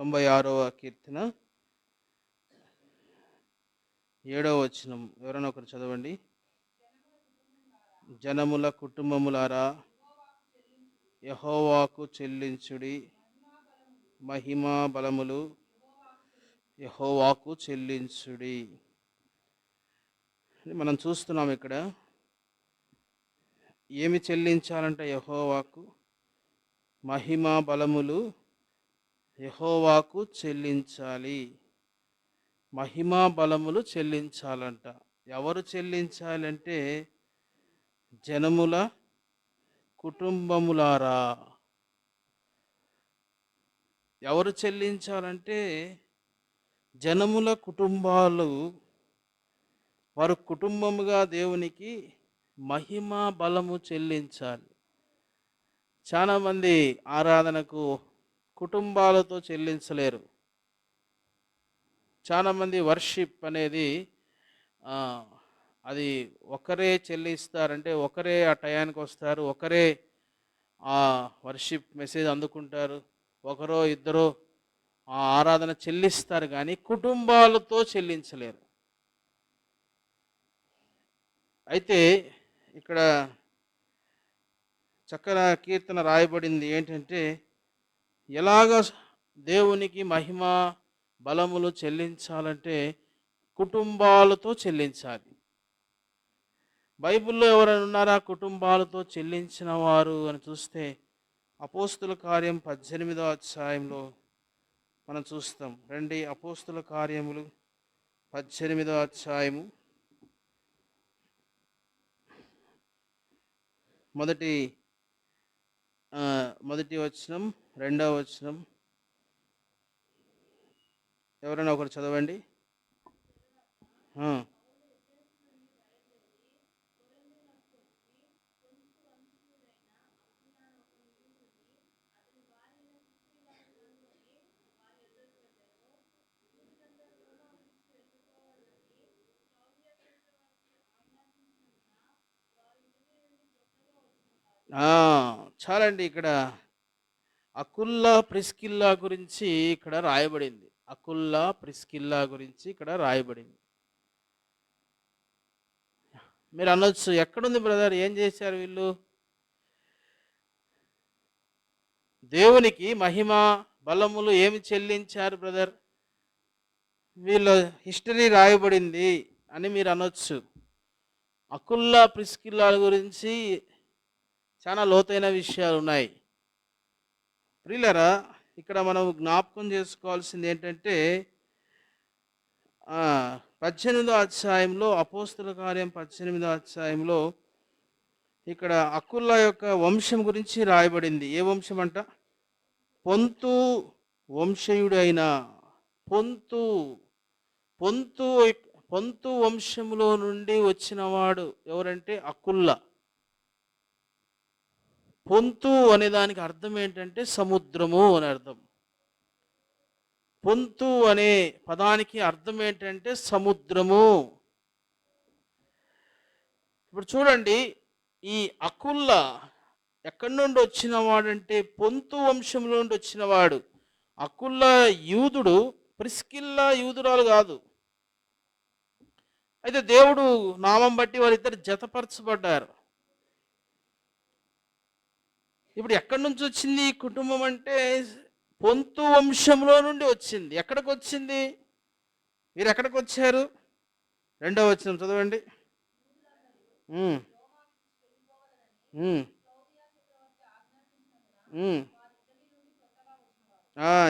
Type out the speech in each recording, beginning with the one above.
96వ కీర్తన 7వ వచనం. ఎవరైనా ఒకరు చదవండి. జనముల కుటుంబములారా యెహోవాకు చెల్లించుడి, మహిమా బలములు యెహోవాకు చెల్లించుడి. మనం చూస్తున్నాం ఇక్కడ ఏమి చెల్లించాలంటే యెహోవాకు మహిమా బలములు యెహోవాకు చెల్లించాలి. మహిమా బలములు చెల్లించాలంట. ఎవరు చెల్లించాలంటే జనముల కుటుంబములారా. ఎవరు చెల్లించాలంటే జనముల కుటుంబాలు, వారు కుటుంబముగా దేవునికి మహిమా బలము చెల్లించాలి. చాలామంది ఆరాధనకు కుటుంబాలతో చెల్లించలేరు. చాలామంది వర్షిప్ అనేది అది ఒకరే చెల్లిస్తారంటే ఒకరే ఆ టయానికి వస్తారు, ఒకరే ఆ వర్షిప్ మెసేజ్ అందుకుంటారు, ఒకరో ఇద్దరో ఆ ఆరాధన చెల్లిస్తారు, కానీ కుటుంబాలతో చెల్లించలేరు. అయితే ఇక్కడ చక్కగా కీర్తన రాయబడింది ఏంటంటే ఎలాగ దేవునికి మహిమ బలములు చెల్లించాలంటే కుటుంబాలతో చెల్లించాలి. బైబిల్లో ఎవరైనా ఉన్నారా కుటుంబాలతో చెల్లించిన వారు అని చూస్తే అపోస్తుల కార్యం 18వ అధ్యాయంలో మనం చూస్తాం. రండి, అపోస్తుల కార్యములు 18వ అధ్యాయము మొదటి వచనం, 2వ వచనం. ఎవరైనా ఒకరు చదవండి. చాలండి. ఇక్కడ అకుల్లా ప్రిస్కిల్లా గురించి ఇక్కడ రాయబడింది. అకుల్లా ప్రిస్కిల్లా గురించి ఇక్కడ రాయబడింది. మీరు అనొచ్చు, ఎక్కడుంది బ్రదర్, ఏం చేశారు వీళ్ళు? దేవునికి మహిమ బలములు ఏమి చెల్లించారు బ్రదర్, వీళ్ళ హిస్టరీ రాయబడింది అని మీరు అనొచ్చు. అకుల్లా ప్రిస్కిల్లా గురించి చాలా లోతైన విషయాలు ఉన్నాయి. ప్రియులారా, ఇక్కడ మనం జ్ఞాపకం చేసుకోవాల్సింది ఏంటంటే 18వ అధ్యాయంలో, అపోస్తుల కార్యం 18వ అధ్యాయంలో ఇక్కడ అకుల్లా యొక్క వంశం గురించి రాయబడింది. ఏ వంశం అంట? పొంతు వంశీయుడైన పొంతు వంశంలో నుండి వచ్చినవాడు ఎవరంటే అకుల్లా. పొంతు అనే దానికి అర్థం ఏంటంటే సముద్రము అని అర్థం. పొంతు అనే పదానికి అర్థం ఏంటంటే సముద్రము. ఇప్పుడు చూడండి, ఈ అకుల్లా ఎక్కడి నుండి వచ్చినవాడంటే పొంతు వంశంలో నుండి వచ్చినవాడు. అకుల్లా యూదుడు, ప్రిస్కిల్లా యూదురాలు కాదు. అయితే దేవుడు నామం బట్టి వారిద్దరు జతపరచబడ్డారు. ఇప్పుడు ఎక్కడి నుంచి వచ్చింది ఈ కుటుంబం అంటే పొంతు వంశంలో నుండి వచ్చింది. ఎక్కడికి వచ్చింది? మీరు ఎక్కడికి వచ్చారు? 2వ వచనం చదవండి.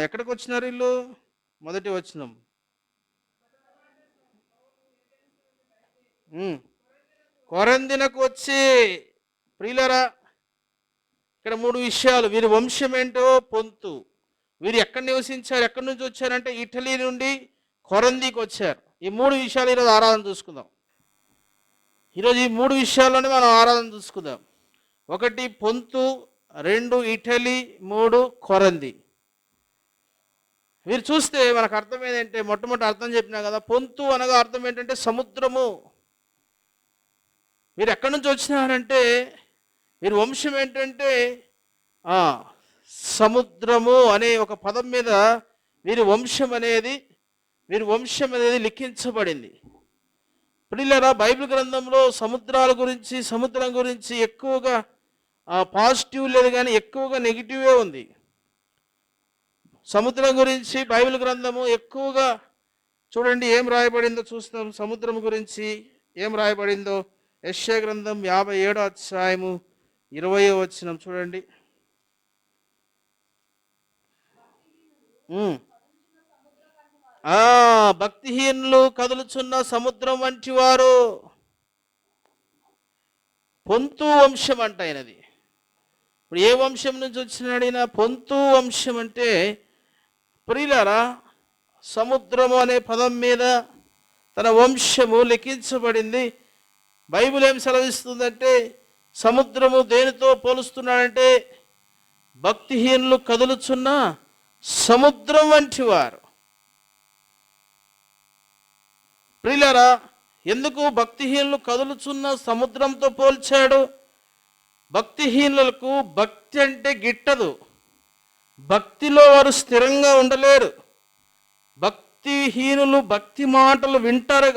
ఎక్కడికి వచ్చినారు వీళ్ళు? మొదటి వచనం. కొరందినకు వచ్చి. ప్రియులరా, ఇక్కడ 3 విషయాలు. వీరి వంశం ఏంటో పొంతు. వీరు ఎక్కడ నివసించారు, ఎక్కడి నుంచి వచ్చారంటే ఇటలీ నుండి కొరందికి వచ్చారు. ఈ 3 విషయాలు ఈరోజు ఆరాధన చూసుకుందాం. ఈరోజు ఈ 3 విషయాల్లోనే మనం ఆరాధన చూసుకుందాం. 1 పొంతు, 2 ఇటలీ, 3 కొరంది. మీరు చూస్తే మనకు అర్థం ఏంటంటే, మొట్టమొదటి అర్థం చెప్పినా కదా, పొంతు అనగా అర్థం ఏంటంటే సముద్రము. మీరు ఎక్కడి నుంచి వచ్చినారంటే వీరి వంశం ఏంటంటే సముద్రము అనే ఒక పదం మీద వీరి వంశం అనేది లిఖించబడింది. ప్రియులారా, బైబిల్ గ్రంథంలో సముద్రం గురించి ఎక్కువగా పాజిటివ్ లేదు కానీ ఎక్కువగా నెగిటివే ఉంది. సముద్రం గురించి బైబిల్ గ్రంథము ఎక్కువగా చూడండి ఏం రాయబడిందో చూస్తాం. సముద్రం గురించి ఏం రాయబడిందో యెషయా గ్రంథం 57వ అధ్యాయము 20వ వచనం చూడండి. భక్తిహీనులు కదులుచున్న సముద్రం వంటి వారు. పొంతు వంశం అంట ఆయనది. ఇప్పుడు ఏ వంశం నుంచి వచ్చినాడైనా? పొంతు వంశం అంటే ప్రియులారా, సముద్రము అనే పదం మీద తన వంశము లిఖించబడింది. బైబిల్ ఏం సెలవిస్తుందంటే సముద్రము దేనితో పోలుస్తున్నాడంటే భక్తిహీనులు కదులుచున్న సముద్రం వంటి వారు. ప్రియులారా, ఎందుకు భక్తిహీనులు కదులుచున్న సముద్రంతో పోల్చాడు? భక్తిహీనులకు భక్తి అంటే గిట్టదు. భక్తిలో వారు స్థిరంగా ఉండలేరు. భక్తిహీనులు భక్తి మాటలు వింటారు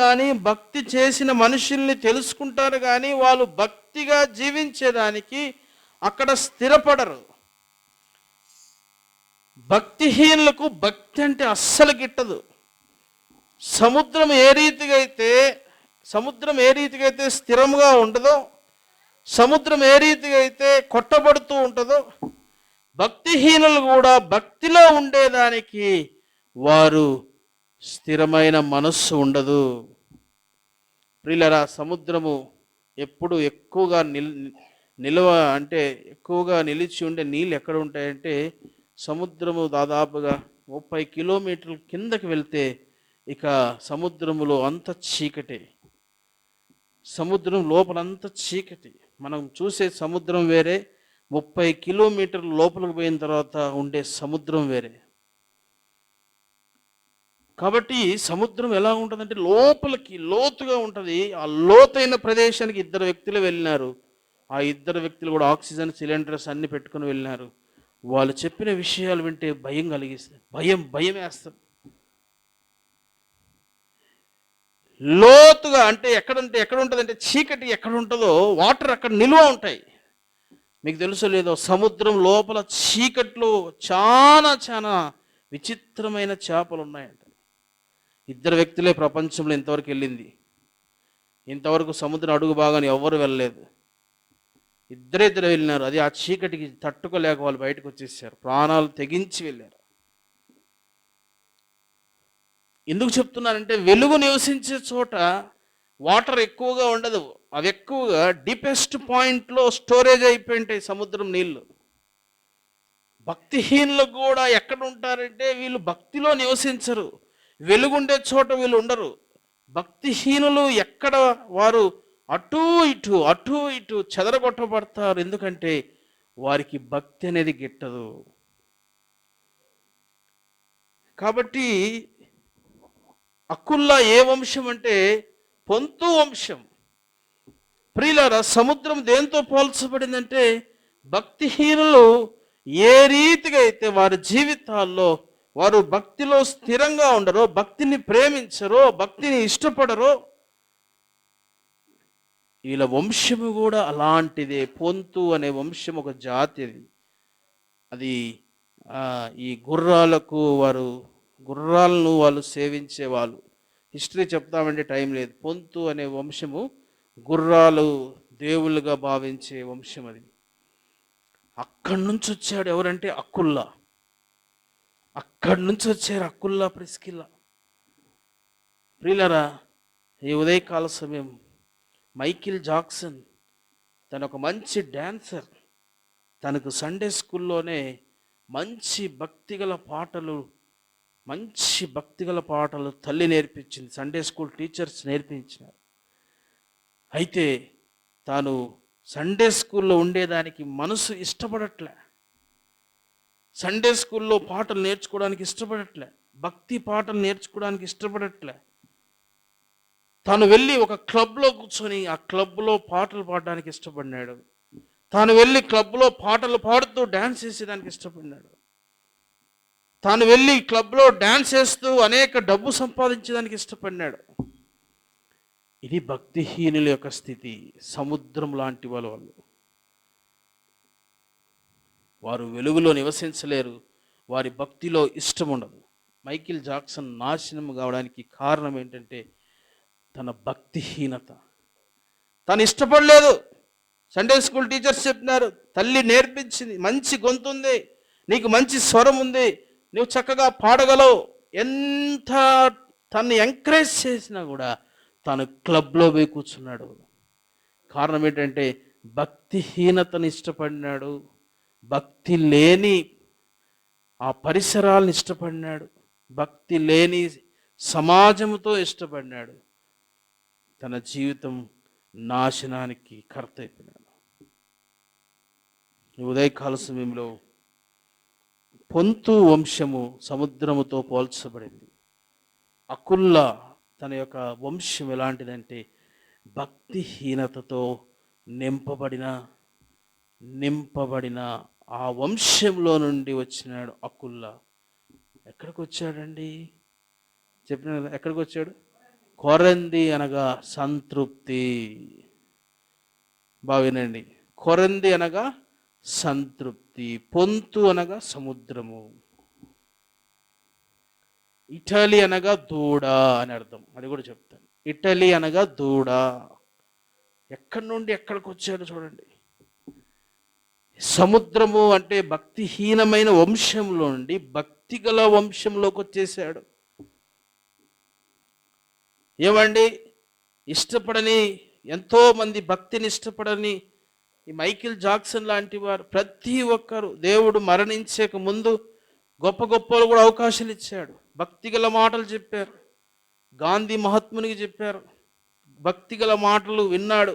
కానీ భక్తి చేసిన మనుషుల్ని తెలుసుకుంటారు కానీ వాళ్ళు భక్తిగా జీవించేదానికి అక్కడ స్థిరపడరు. భక్తిహీనులకు భక్తి అంటే అస్సలు గిట్టదు. సముద్రం ఏ రీతిగా అయితే స్థిరంగా ఉండదో, సముద్రం ఏ రీతిగా అయితే కొట్టబడుతూ ఉంటుందో, భక్తిహీనులు కూడా భక్తిలో ఉండేదానికి వారు స్థిరమైన మనస్సు ఉండదు. ప్రియులారా, సముద్రము ఎప్పుడు ఎక్కువగా ఎక్కువగా నిలిచి ఉండే నీళ్ళు ఎక్కడ ఉంటాయంటే సముద్రము దాదాపుగా 30 కిలోమీటర్ల కిందకి వెళ్తే ఇక సముద్రములో అంత చీకటి. సముద్రం లోపలంతా చీకటి. మనం చూసే సముద్రం వేరే, 30 కిలోమీటర్ల లోపలికి పోయిన తర్వాత ఉండే సముద్రం వేరే. కాబట్టి సముద్రం ఎలా ఉంటుందంటే లోపలికి లోతుగా ఉంటుంది. ఆ లోతైన ప్రదేశానికి 2 వ్యక్తులు వెళ్ళినారు. ఆ 2 వ్యక్తులు కూడా ఆక్సిజన్ సిలిండర్స్ అన్ని పెట్టుకుని వెళ్ళినారు. వాళ్ళు చెప్పిన విషయాలు వింటే భయం కలిగిస్తుంది. భయం వేస్తుంది. లోతుగా అంటే ఎక్కడ ఉంటుందంటే చీకటి ఎక్కడ ఉంటుందో వాటర్ అక్కడ నిల్వ ఉంటాయి. మీకు తెలుసో లేదో, సముద్రం లోపల చీకట్లో చాలా చాలా విచిత్రమైన చేపలు ఉన్నాయంట. 2 వ్యక్తులే ప్రపంచంలో ఇంతవరకు వెళ్ళింది. ఇంతవరకు సముద్రం అడుగు భాగాన్ని ఎవ్వరు వెళ్ళలేదు. ఇద్దరు వెళ్ళినారు. అది ఆ చీకటికి తట్టుకోలేక వాళ్ళు బయటకు వచ్చేసారు. ప్రాణాలు తెగించి వెళ్ళారు. ఎందుకు చెప్తున్నానంటే వెలుగు నివసించే చోట వాటర్ ఎక్కువగా ఉండదు. అవి ఎక్కువగా డీపెస్ట్ పాయింట్లో స్టోరేజ్ అయిపోయింటాయి సముద్రం నీళ్ళు. భక్తిహీనులు కూడా ఎక్కడ ఉంటారంటే వీళ్ళు భక్తిలో నివసించరు. వెలుగుండే చోట వీళ్ళు ఉండరు. భక్తిహీనులు ఎక్కడ వారు అటు ఇటు చెదరగొట్టబడతారు. ఎందుకంటే వారికి భక్తి అనేది గిట్టదు. కాబట్టి అకుల్లా ఏ వంశం అంటే పొంతు వంశం. ప్రియులారా, సముద్రం దేంతో పోల్చబడిందంటే భక్తిహీనులు ఏ రీతిగా అయితే వారి జీవితాల్లో వారు భక్తిలో స్థిరంగా ఉండరో, భక్తిని ప్రేమించరో, భక్తిని ఇష్టపడరో, వీళ్ళ వంశము కూడా అలాంటిదే. పొంతు అనే వంశం ఒక జాతి. అది ఈ గుర్రాలను వాళ్ళు సేవించేవాళ్ళు. హిస్టరీ చెప్తామంటే టైం లేదు. పొంతు అనే వంశము గుర్రాలు దేవుళ్ళుగా భావించే వంశం అది. అక్కడి నుంచి వచ్చాడు ఎవరంటే అకుల్లా. అక్కడి నుంచి వచ్చారు అకుల్లా, ప్రిస్కిల్లా. ప్రియులారా, ఈ ఉదయకాల సమయం మైకిల్ జాక్సన్ తను ఒక మంచి డాన్సర్. తనకు సండే స్కూల్లోనే మంచి భక్తిగల పాటలు తల్లి నేర్పించింది. సండే స్కూల్ టీచర్స్ నేర్పించినారు. అయితే తాను సండే స్కూల్లో ఉండేదానికి మనసు ఇష్టపడట్లే. సండే స్కూల్లో పాటలు నేర్చుకోవడానికి ఇష్టపడట్లే. భక్తి పాటలు నేర్చుకోవడానికి ఇష్టపడట్లే. తాను వెళ్ళి ఒక క్లబ్లో కూర్చొని ఆ క్లబ్లో పాటలు పాడడానికి ఇష్టపడినాడు. తాను వెళ్ళి క్లబ్లో పాటలు పాడుతూ డ్యాన్స్ చేసేదానికి ఇష్టపడినాడు. తాను వెళ్ళి క్లబ్లో డ్యాన్స్ చేస్తూ అనేక డబ్బు సంపాదించేదానికి ఇష్టపడినాడు. ఇది భక్తిహీనుల యొక్క స్థితి. సముద్రం లాంటి వాళ్ళు. వారు వెలుగులో నివసించలేరు, వారి భక్తిలో ఇష్టం ఉండదు. మైకేల్ జాక్సన్ నాశనం కావడానికి కారణం ఏంటంటే తన భక్తిహీనత. తను ఇష్టపడలేదు. సండే స్కూల్ టీచర్స్ చెప్పినారు, తల్లి నేర్పించింది, మంచి గొంతు ఉంది, నీకు మంచి స్వరం ఉంది, నువ్వు చక్కగా పాడగలవు. ఎంత తను ఎంకరేజ్ చేసినా కూడా తను క్లబ్లో పోయి కూర్చున్నాడు. కారణం ఏంటంటే భక్తిహీనతను ఇష్టపడినాడు, భక్తి లేని ఆ పరిసరాలను ఇష్టపడినాడు, భక్తి లేని సమాజంతో ఇష్టపడినాడు. తన జీవితం నాశనానికి కర్త అయిపోయినాడు. ఉదయకాల సమయంలో పొంతు వంశము సముద్రముతో పోల్చబడింది. అకుల్లా తన యొక్క వంశం ఎలాంటిదంటే భక్తిహీనతతో నింపబడిన ఆ వంశంలో నుండి వచ్చినాడు అకుల్లా. ఎక్కడికి వచ్చాడండి? చెప్పిన కదా, ఎక్కడికి వచ్చాడు? కొరంది అనగా సంతృప్తి. బావినండి. కొరంది అనగా సంతృప్తి, పొంతు అనగా సముద్రము, ఇటలీ అనగా దూడ అని అర్థం. అది కూడా చెప్తాను. ఇటలీ అనగా దూడ. ఎక్కడి నుండి ఎక్కడికి వచ్చాడు చూడండి. సముద్రము అంటే భక్తిహీనమైన వంశంలో నుండి భక్తిగల వంశంలోకి వచ్చేసాడు. ఏమండి, ఇష్టపడని ఎంతోమంది భక్తిని ఇష్టపడని ఈ మైకేల్ జాక్సన్ లాంటి వారు ప్రతి ఒక్కరు దేవుడు మరణించక ముందు గొప్ప గొప్పలు కూడా అవకాశాలు ఇచ్చాడు. భక్తిగల మాటలు చెప్పారు. గాంధీ మహాత్మునికి చెప్పారు, భక్తిగల మాటలు విన్నాడు.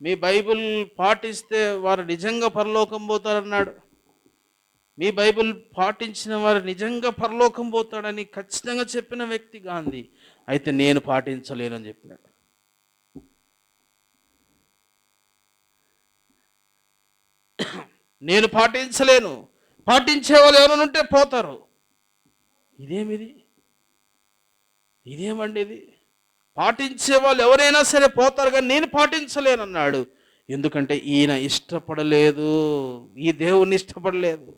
మీ బైబిల్ పాటిస్తే వారు నిజంగా పరలోకం పోతారన్నాడు. మీ బైబిల్ పాటించిన వారు నిజంగా పరలోకం పోతాడని ఖచ్చితంగా చెప్పిన వ్యక్తి గాంధీ. అయితే నేను పాటించలేనని చెప్పినాడు. నేను పాటించలేను, పాటించే వాళ్ళు ఎవరైనా ఉంటే పోతారు. ఇదేమండి ఇది? పాటించే వాళ్ళు ఎవరైనా సరే పోతారు, కానీ నేను పాటించలేనన్నాడు. ఎందుకంటే ఈయన ఇష్టపడలేదు, ఈ దేవుని ఇష్టపడలేదు,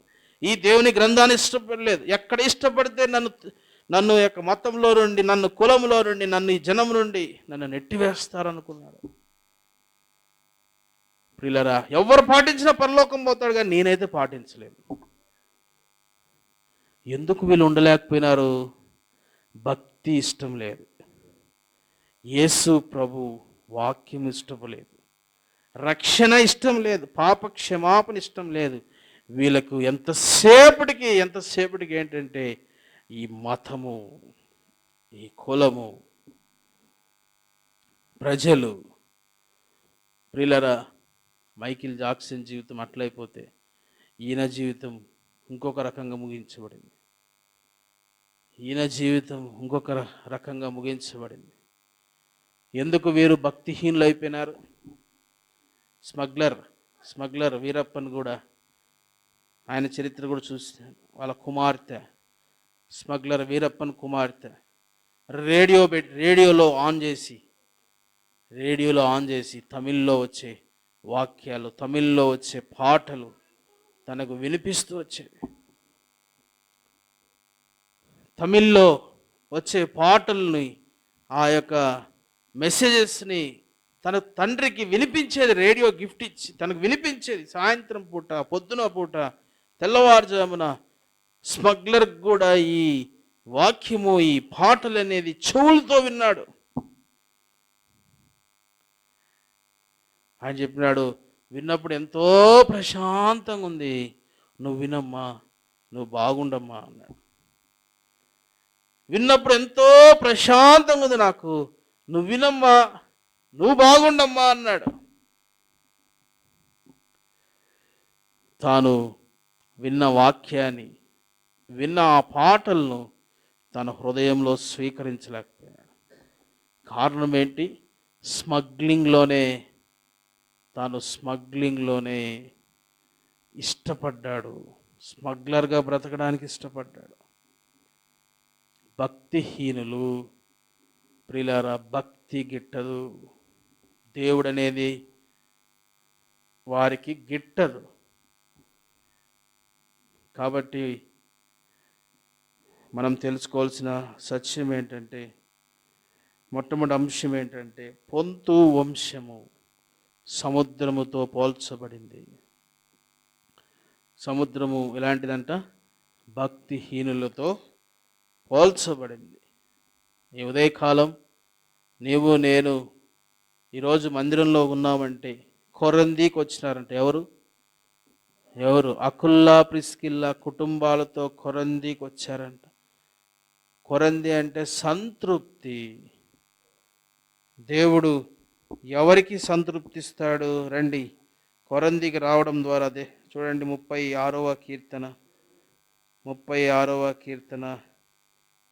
ఈ దేవుని గ్రంథాన్ని ఇష్టపడలేదు. ఎక్కడ ఇష్టపడితే నన్ను యొక్క మతంలో నుండి, నన్ను కులంలో నుండి, నన్ను ఈ జనం నుండి నన్ను నెట్టివేస్తారనుకున్నాడు. ప్రియులారా, ఎవరు పాటించినా పరలోకం పోతాడు, కానీ నేనైతే పాటించలేను. ఎందుకు వీళ్ళు ఉండలేకపోయినారు? భక్తి ఇష్టం లేదు, యేసు ప్రభు వాక్యం ఇష్టపలేదు, రక్షణ ఇష్టం లేదు, పాప క్షమాపణ ఇష్టం లేదు. వీళ్ళకు ఎంతసేపటికి ఏంటంటే ఈ మతము, ఈ కులము, ప్రజలు. ప్రియులారా, మైకేల్ జాక్సన్ జీవితం అట్లయిపోతే ఈయన జీవితం ఇంకొక రకంగా ముగించబడింది. ఎందుకు వీరు భక్తిహీనులు అయిపోయినారు? స్మగ్లర్ వీరప్పన్ కూడా, ఆయన చరిత్ర కూడా చూస్తాను. వాళ్ళ కుమార్తె, స్మగ్లర్ వీరప్పన్ కుమార్తె రేడియోలో ఆన్ చేసి తమిళ్లో వచ్చే వాక్యాలు, తమిళ్లో వచ్చే పాటలు తనకు వినిపిస్తూ వచ్చేవి. తమిళ్లో వచ్చే పాటల్ని, ఆ యొక్క మెసేజెస్ని తన తండ్రికి వినిపించేది. రేడియో గిఫ్ట్ ఇచ్చి తనకు వినిపించేది. సాయంత్రం పూట, పొద్దున పూట, తెల్లవారుజామున స్మగ్లర్ కూడా ఈ వాక్యము, ఈ పాటలు అనేది చెవులతో విన్నాడు. ఆయన చెప్పినాడు, విన్నప్పుడు ఎంతో ప్రశాంతంగా ఉంది, నువ్వు వినమ్మా, నువ్వు బాగుండమ్మా అన్నాడు. విన్నప్పుడు ఎంతో ప్రశాంతంగా ఉంది నాకు, నువ్వు వినమ్మా, నువ్వు బాగుండమ్మా అన్నాడు. తాను విన్న వాక్యాన్ని, విన్న ఆ పాటలను తన హృదయంలో స్వీకరించలేకపోయాడు. కారణం ఏంటి? స్మగ్లింగ్లోనే తాను స్మగ్లింగ్లోనే ఇష్టపడ్డాడు, స్మగ్లర్గా బ్రతకడానికి ఇష్టపడ్డాడు. భక్తిహీనులు ప్రియులారా, భక్తి గిట్టదు, దేవుడు అనేది వారికి గిట్టదు. కాబట్టి మనం తెలుసుకోవాల్సిన సత్యం ఏంటంటే, మొట్టమొదటి అంశం ఏంటంటే, పొంతు వంశము సముద్రముతో పోల్చబడింది. సముద్రము ఎలాంటిదంట? భక్తిహీనులతో పోల్చబడింది. ఈ ఉదయకాలం నీవు నేను ఈరోజు మందిరంలో ఉన్నామంటే కొరందీకి వచ్చినారంట. ఎవరు? అకుల్లా ప్రిస్కిల్లా కుటుంబాలతో కొరందీకి వచ్చారంట. కొరంది అంటే సంతృప్తి. దేవుడు ఎవరికి సంతృప్తిస్తాడు? రండి, కొరందికి రావడం ద్వారా చూడండి, 36వ కీర్తన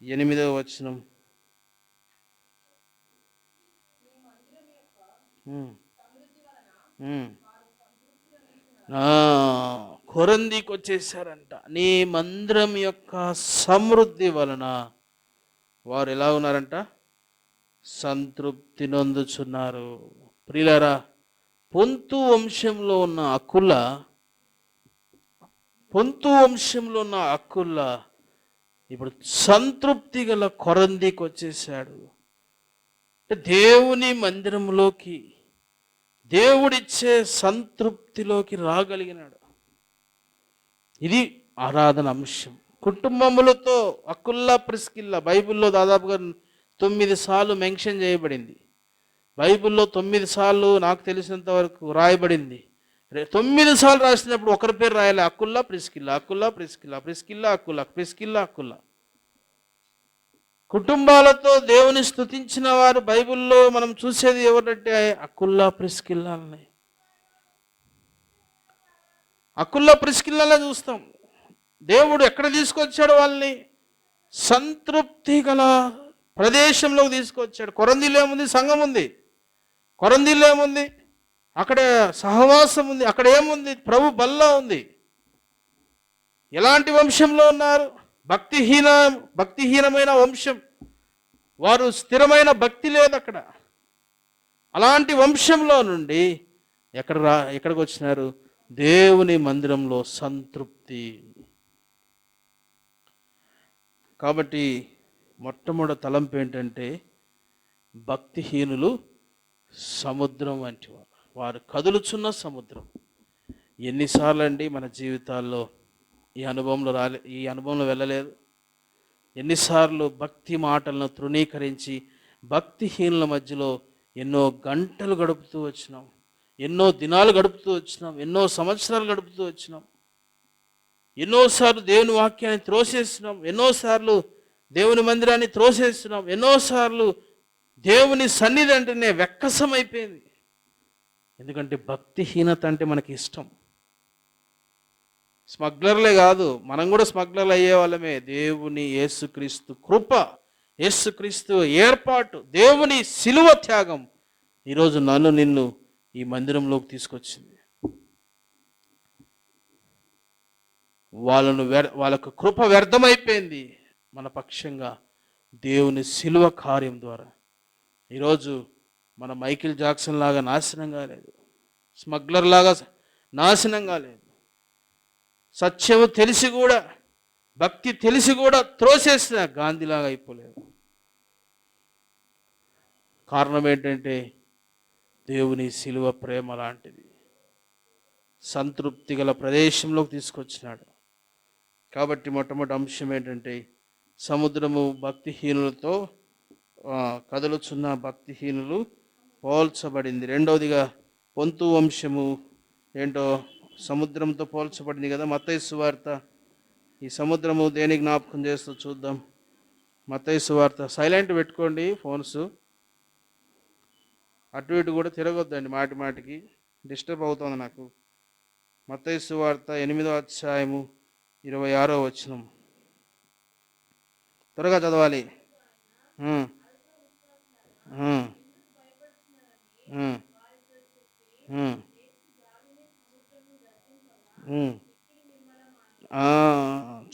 8వ వచనం. కొరందికి వచ్చేసారంట. నీ మందిరం యొక్క సమృద్ధి వలన వారు ఎలా ఉన్నారంట? సంతృప్తి నొందుచున్నారు. ప్రియులారా, పొంతు వంశంలో ఉన్న అకుల్లా ఇప్పుడు సంతృప్తి గల కొరందికి వచ్చేసాడు. దేవుని మందిరంలోకి, దేవుడిచ్చే సంతృప్తిలోకి రాగలిగినాడు. ఇది ఆరాధన అంశం. కుటుంబములతో అకుల్లా ప్రిస్కిల్లా బైబిల్లో దాదాపుగా 9 సార్లు మెన్షన్ చేయబడింది. బైబిల్లో 9 సార్లు నాకు తెలిసినంత వరకు రాయబడింది. 9 సార్లు రాసినప్పుడు ఒకరి పేరు రాయాలి. Aquila Priscilla, Aquila Priscilla, Priscilla Aquila, Priscilla Aquila. కుటుంబాలతో దేవుని స్తుతించిన వారు బైబిల్లో మనం చూసేది ఎవరంటే అకుల్లా ప్రిస్కిల్లాలని. అకుల్లా ప్రిస్కిల్లాలే చూస్తాం. దేవుడు ఎక్కడ తీసుకొచ్చాడు వాళ్ళని? సంతృప్తి గల ప్రదేశంలోకి తీసుకొచ్చాడు. కొరందీలో ఏముంది? సంఘం ఉంది. కొరందీలో ఏముంది? అక్కడ సహవాసం ఉంది. అక్కడ ఏముంది? ప్రభు బల్ల ఉంది. ఎలాంటి వంశంలో ఉన్నారు? భక్తిహీనమైన వంశం. వారు స్థిరమైన భక్తి లేదు అక్కడ. అలాంటి వంశంలో నుండి ఎక్కడికి వచ్చినారు? దేవుని మందిరంలో సంతృప్తి. కాబట్టి మొట్టమొదటి తలంపు ఏంటంటే, భక్తిహీనులు సముద్రం వంటి వారు కదులుచున్న సముద్రం. ఎన్నిసార్లు అండి మన జీవితాల్లో ఈ అనుభవంలో వెళ్ళలేదు? ఎన్నిసార్లు భక్తి మాటలను తృణీకరించి భక్తిహీనుల మధ్యలో ఎన్నో గంటలు గడుపుతూ వచ్చినాం, ఎన్నో దినాలు గడుపుతూ వచ్చినాం, ఎన్నో సంవత్సరాలు గడుపుతూ వచ్చినాం. ఎన్నోసార్లు దేవుని వాక్యాన్ని త్రోసేస్తున్నాం, ఎన్నోసార్లు దేవుని మందిరాన్ని త్రోసేస్తున్నాం, ఎన్నోసార్లు దేవుని సన్నిధి అంటేనే వెక్కసమైపోయింది. ఎందుకంటే భక్తిహీనత అంటే మనకి ఇష్టం. స్మగ్లర్లే కాదు, మనం కూడా స్మగ్లర్లు అయ్యే వాళ్ళమే. దేవుని యేసుక్రీస్తు కృప, యేసుక్రీస్తు ఏర్పాటు, దేవుని శిలువ త్యాగం ఈరోజు నిన్ను ఈ మందిరంలోకి తీసుకొచ్చింది. వాళ్ళకు కృప వ్యర్థమైపోయింది. మన పక్షంగా దేవుని శిలువ కార్యం ద్వారా ఈరోజు మన మైకిల్ జాక్సన్ లాగా నాశనం కాలేదు, స్మగ్లర్ లాగా నాశనం కాలేదు. సత్యము తెలిసి కూడా, భక్తి తెలిసి కూడా త్రోసేసిన గాంధీలాగా అయిపోలేదు. కారణం ఏంటంటే దేవుని శిలువ ప్రేమ లాంటిది. సంతృప్తి గల ప్రదేశంలోకి తీసుకొచ్చినాడు. కాబట్టి మొట్టమొదటి అంశం ఏంటంటే, సముద్రము భక్తిహీనులతో కదులుచున్న భక్తిహీనులు పోల్చబడింది. రెండవదిగా పొంతు వంశము ఏంటో సముద్రంతో పోల్చబడింది కదా. మత్తయి సువార్త ఈ సముద్రము దేని జ్ఞాపకం చేస్తూ చూద్దాం. మత్తయి సువార్త, సైలెంట్ పెట్టుకోండి ఫోన్స్, అటు ఇటు కూడా తిరగొద్దండి, మాటి మాటికి డిస్టర్బ్ అవుతుంది నాకు. మత్తయి సువార్త 8వ అధ్యాయము 26వ వచనం, త్వరగా చదవాలి.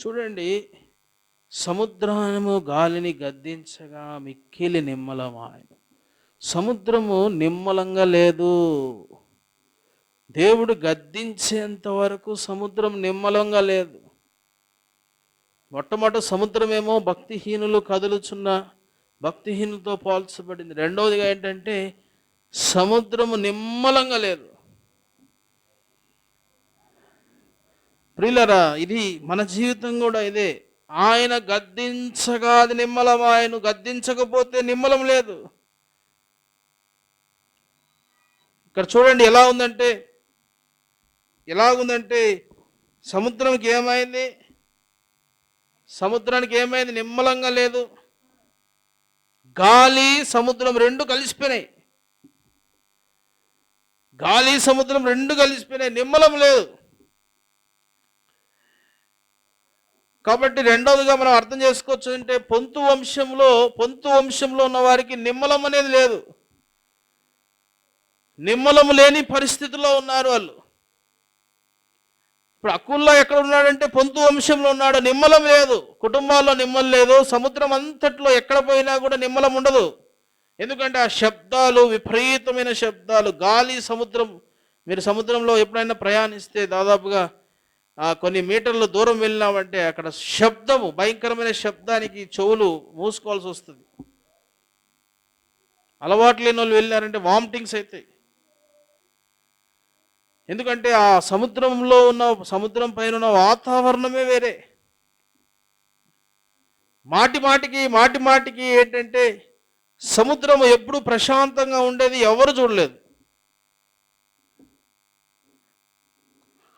చూడండి, సముద్రము గాలిని గద్దించగా మిక్కిలి నిమ్మలమాయెను. సముద్రము నిమ్మలంగా లేదు. దేవుడు గద్దించేంత వరకు సముద్రం నిమ్మలంగా లేదు. మొట్టమొదటి సముద్రమేమో భక్తిహీనులు కదులుచున్న భక్తిహీనులతో పోల్చబడింది. రెండవదిగా ఏంటంటే సముద్రము నిమ్మలంగా లేదు. ప్రియులరా, ఇది మన జీవితం కూడా ఇదే. ఆయన గద్దించగా అది నిమ్మలం, ఆయన గద్దించకపోతే నిమ్మలం లేదు. ఇక్కడ చూడండి ఎలాగుందంటే సముద్రానికి ఏమైంది? నిమ్మలంగా లేదు. గాలి సముద్రం రెండు కలిసిపోయినాయి. నిమ్మలం లేదు. కాబట్టి రెండవదిగా మనం అర్థం చేసుకోవచ్చు అంటే పొంతు వంశంలో ఉన్న వారికి నిమ్మలం అనేది లేదు. నిమ్మలము లేని పరిస్థితిలో ఉన్నారు వాళ్ళు. ఇప్పుడు అకుల్లా ఎక్కడ ఉన్నాడంటే పొంతు వంశంలో ఉన్నాడు. నిమ్మలం లేదు, కుటుంబాల్లో నిమ్మలం లేదు, సముద్రం అంతట్లో ఎక్కడ పోయినా కూడా నిమ్మలం ఉండదు. ఎందుకంటే ఆ శబ్దాలు, విపరీతమైన శబ్దాలు, గాలి, సముద్రం. మీరు సముద్రంలో ఎప్పుడైనా ప్రయాణిస్తే దాదాపుగా కొన్ని మీటర్ల దూరం వెళ్ళినామంటే అక్కడ శబ్దము, భయంకరమైన శబ్దానికి చెవులు మూసుకోవాల్సి వస్తుంది. అలవాటు లేని వాళ్ళు వెళ్ళారంటే వామిటింగ్స్ అవుతాయి. ఎందుకంటే ఆ సముద్రం పైన ఉన్న వాతావరణమే వేరే. మాటి మాటికి ఏంటంటే సముద్రం ఎప్పుడు ప్రశాంతంగా ఉండేది ఎవరు చూడలేదు.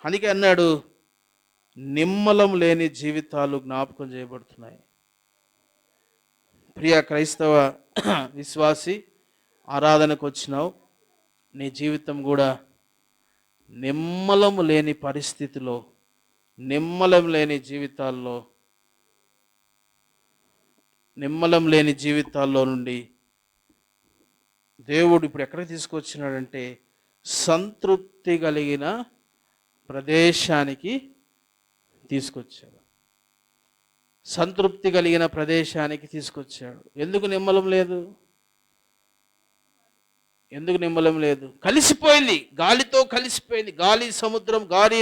అందుకే అన్నాడు, నిమ్మలం లేని జీవితాలు జ్ఞాపకం చేయబడుతున్నాయి. ప్రియ క్రైస్తవ విశ్వాసి, ఆరాధనకు వచ్చినావు, నీ జీవితం కూడా నిమ్మలము లేని పరిస్థితిలో, నిమ్మలం లేని జీవితాల్లో నుండి దేవుడు ఇప్పుడు ఎక్కడికి తీసుకొచ్చినాడంటే సంతృప్తి కలిగిన ప్రదేశానికి తీసుకొచ్చాడు. ఎందుకు నిమ్మలం లేదు? కలిసిపోయింది, గాలితో కలిసిపోయింది. గాలి, సముద్రం,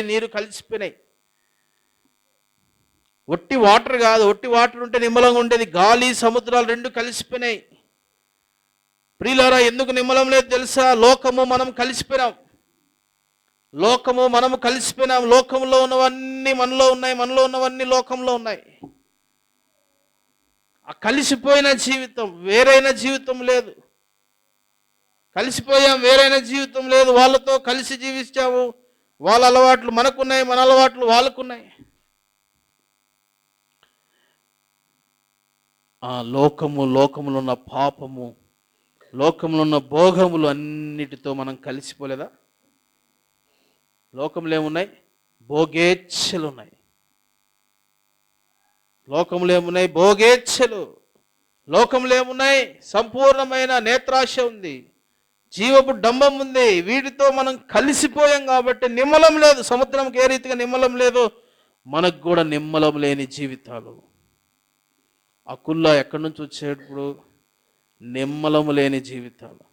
నీరు కలిసిపోయినాయి. ఒట్టి వాటర్ కాదు, ఒట్టి వాటర్ ఉంటే నిమ్మలంగా ఉండేది. గాలి, సముద్రాలు రెండు కలిసిపోయినాయి. ప్రియులారా, ఎందుకు నిమ్మలం లేదు తెలుసా? లోకము మనము కలిసిపోయినాం. లోకంలో ఉన్నవన్నీ మనలో ఉన్నాయి, మనలో ఉన్నవన్నీ లోకంలో ఉన్నాయి. ఆ కలిసిపోయిన జీవితం, వేరైన జీవితం లేదు. కలిసిపోయాం, వేరైన జీవితం లేదు. వాళ్ళతో కలిసి జీవించాము. వాళ్ళ అలవాట్లు మనకున్నాయి, మన అలవాట్లు వాళ్ళకున్నాయి. ఆ లోకములో ఉన్న పాపము, లోకంలో ఉన్న భోగములు అన్నిటితో మనం కలిసిపోలేదా? లోకంలో ఏమున్నాయి? భోగేచ్ఛలు ఉన్నాయి. లోకంలో ఏమున్నాయి? సంపూర్ణమైన నేత్రాశ ఉంది, జీవపు డంబం ఉంది. వీటితో మనం కలిసిపోయాం కాబట్టి నిమ్మలం లేదు. సముద్రంకి ఏ రీతిగా నిమ్మలం లేదు, మనకు కూడా నిమ్మలం లేని జీవితాలు. అకుల్లా ఎక్కడి నుంచి వచ్చేటప్పుడు నిమ్మలము లేని జీవితాలు.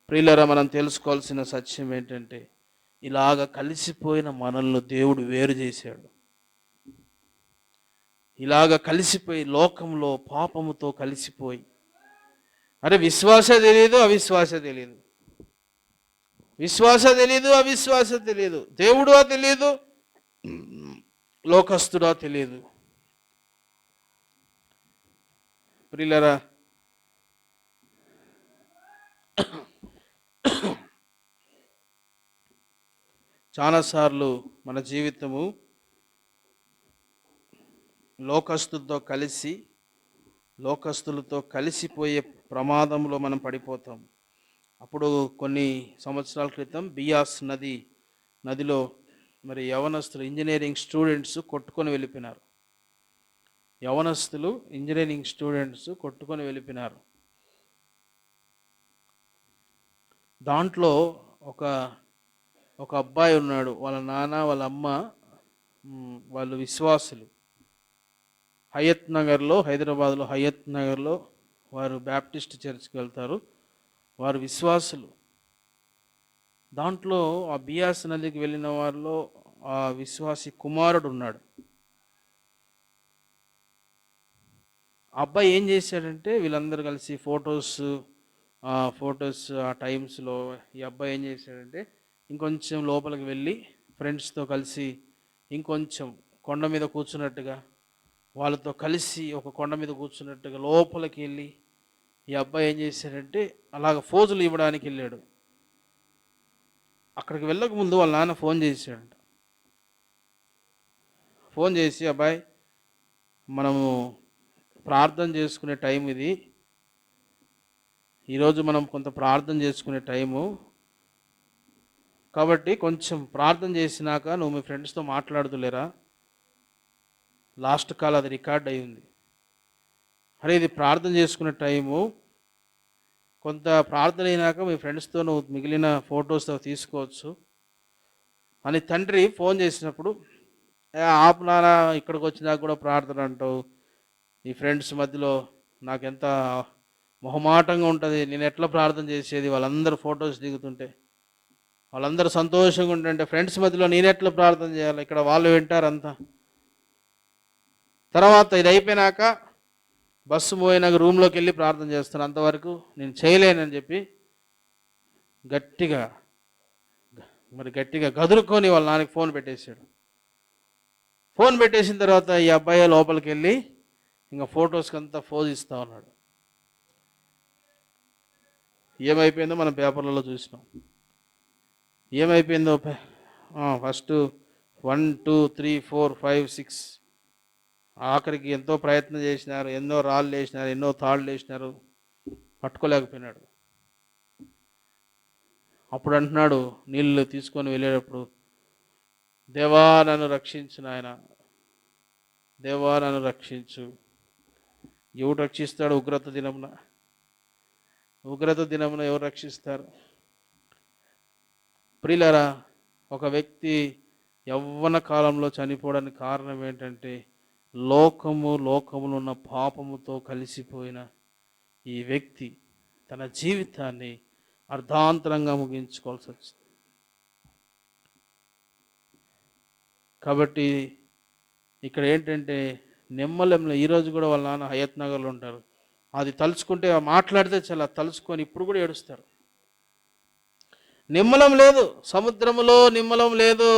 ప్రియులారా, మనం తెలుసుకోవాల్సిన సత్యం ఏంటంటే ఇలాగ కలిసిపోయిన మనల్ని దేవుడు వేరు చేశాడు. ఇలాగ కలిసిపోయి లోకంలో పాపముతో కలిసిపోయి, అరే విశ్వాస తెలియదు, అవిశ్వాస తెలియదు, దేవుడా తెలియదు, లోకస్తుడా తెలియదు. ప్రియులారా, చాలాసార్లు మన జీవితము లోకస్తులతో కలిసిపోయే ప్రమాదంలో మనం పడిపోతాం. అప్పుడు కొన్ని సంవత్సరాల క్రితం బియాస్ నదిలో మరి యవనస్తులు, ఇంజనీరింగ్ స్టూడెంట్స్ కొట్టుకొని వెళ్ళిపోయినారు. దాంట్లో ఒక అబ్బాయి ఉన్నాడు. వాళ్ళ నాన్న వాళ్ళ అమ్మ వాళ్ళు విశ్వాసులు. హయత్ నగర్లో, హైదరాబాద్లో హయత్ నగర్లో వారు బ్యాప్టిస్ట్ చర్చ్కి వెళ్తారు. వారు విశ్వాసులు. దాంట్లో ఆ బియాస్ నదికి వెళ్ళిన వారిలో ఆ విశ్వాసి కుమారుడు ఉన్నాడు. ఆ అబ్బాయి ఏం చేశాడంటే, వీళ్ళందరూ కలిసి ఫొటోస్ ఆ టైమ్స్లో ఈ అబ్బాయి ఏం చేశాడంటే, ఇంకొంచెం లోపలికి వెళ్ళి ఫ్రెండ్స్తో కలిసి ఇంకొంచెం కొండ మీద కూర్చున్నట్టుగా, వాళ్ళతో కలిసి ఒక కొండ మీద కూర్చున్నట్టుగా లోపలికి వెళ్ళి ఈ అబ్బాయి ఏం చేశాడంటే అలాగ ఫోజులు ఇవ్వడానికి వెళ్ళాడు. అక్కడికి వెళ్ళక ముందు వాళ్ళ నాన్న ఫోన్ చేశాడంట. ఫోన్ చేసి, అబ్బాయి మనము ప్రార్థన చేసుకునే టైం ఇది, ఈరోజు మనం కొంత ప్రార్థన చేసుకునే టైము కాబట్టి కొంచెం ప్రార్థన చేసినాక నువ్వు మీ ఫ్రెండ్స్తో మాట్లాడుతులేరా, లాస్ట్ కాల్ అది రికార్డ్ అయ్యింది. అరే ఇది ప్రార్థన చేసుకునే టైము, కొంత ప్రార్థన అయినాక మీ ఫ్రెండ్స్తో నువ్వు మిగిలిన ఫొటోస్ తీసుకోవచ్చు అని తండ్రి ఫోన్ చేసినప్పుడు, ఆపు నాన్న, ఇక్కడికి వచ్చినాక కూడా ప్రార్థన అంటావు, ఈ ఫ్రెండ్స్ మధ్యలో నాకెంత మొహమాటంగా ఉంటుంది, నేను ఎట్లా ప్రార్థన చేసేది, వాళ్ళందరూ ఫొటోస్ దిగుతుంటే, వాళ్ళందరూ సంతోషంగా ఉంటుంటే ఫ్రెండ్స్ మధ్యలో నేను ఎట్లా ప్రార్థన చేయాలి, ఇక్కడ వాళ్ళు వింటారు అంతా. తర్వాత ఇది అయిపోయినాక బస్సు పోయినాక రూమ్లోకి వెళ్ళి ప్రార్థన చేస్తాను, అంతవరకు నేను చేయలేనని చెప్పి గట్టిగా గదురుకొని వాళ్ళ నాన్నకి ఫోన్ పెట్టేశాడు. ఫోన్ పెట్టేసిన తర్వాత ఈ అబ్బాయి లోపలికి వెళ్ళి ఇంకా ఫొటోస్కి అంతా ఫోజ్ ఇస్తూ ఉన్నాడు. ఏమైపోయిందో మనం పేపర్లలో చూసినాం. ఏమైపోయిందో ఫస్ట్ 1 2 3 4 5 6 ఆఖరికి ఎంతో ప్రయత్నం చేసినారు, ఎన్నో రాళ్ళు వేసినారు, ఎన్నో తాళ్ళు వేసినారు, పట్టుకోలేకపోయినాడు. అప్పుడు అంటున్నాడు నీళ్ళు తీసుకొని వెళ్ళేటప్పుడు, దేవా నన్ను రక్షించు నాయన, దేవా నన్ను రక్షించు. ఎవడు రక్షిస్తాడు ఉగ్రత దినమున? ఉగ్రత దినమున ఎవరు రక్షిస్తారు? ప్రియులారా, ఒక వ్యక్తి యవ్వన కాలంలో చనిపోవడానికి కారణం ఏంటంటే, లోకములో ఉన్న పాపముతో కలిసిపోయిన ఈ వ్యక్తి తన జీవితాన్ని అర్ధాంతరంగా ముగించుకోవాల్సి వచ్చింది. కాబట్టి ఇక్కడ ఏంటంటే నిమ్మలంలో ఈరోజు కూడా వాళ్ళ నాన్న హయత్ నగర్లో ఉంటారు. అది తలుచుకుంటే మాట్లాడితే చాలా తలుచుకొని ఇప్పుడు కూడా ఏడుస్తారు. నిమ్మలం లేదు, సముద్రములో నిమ్మలం లేదు.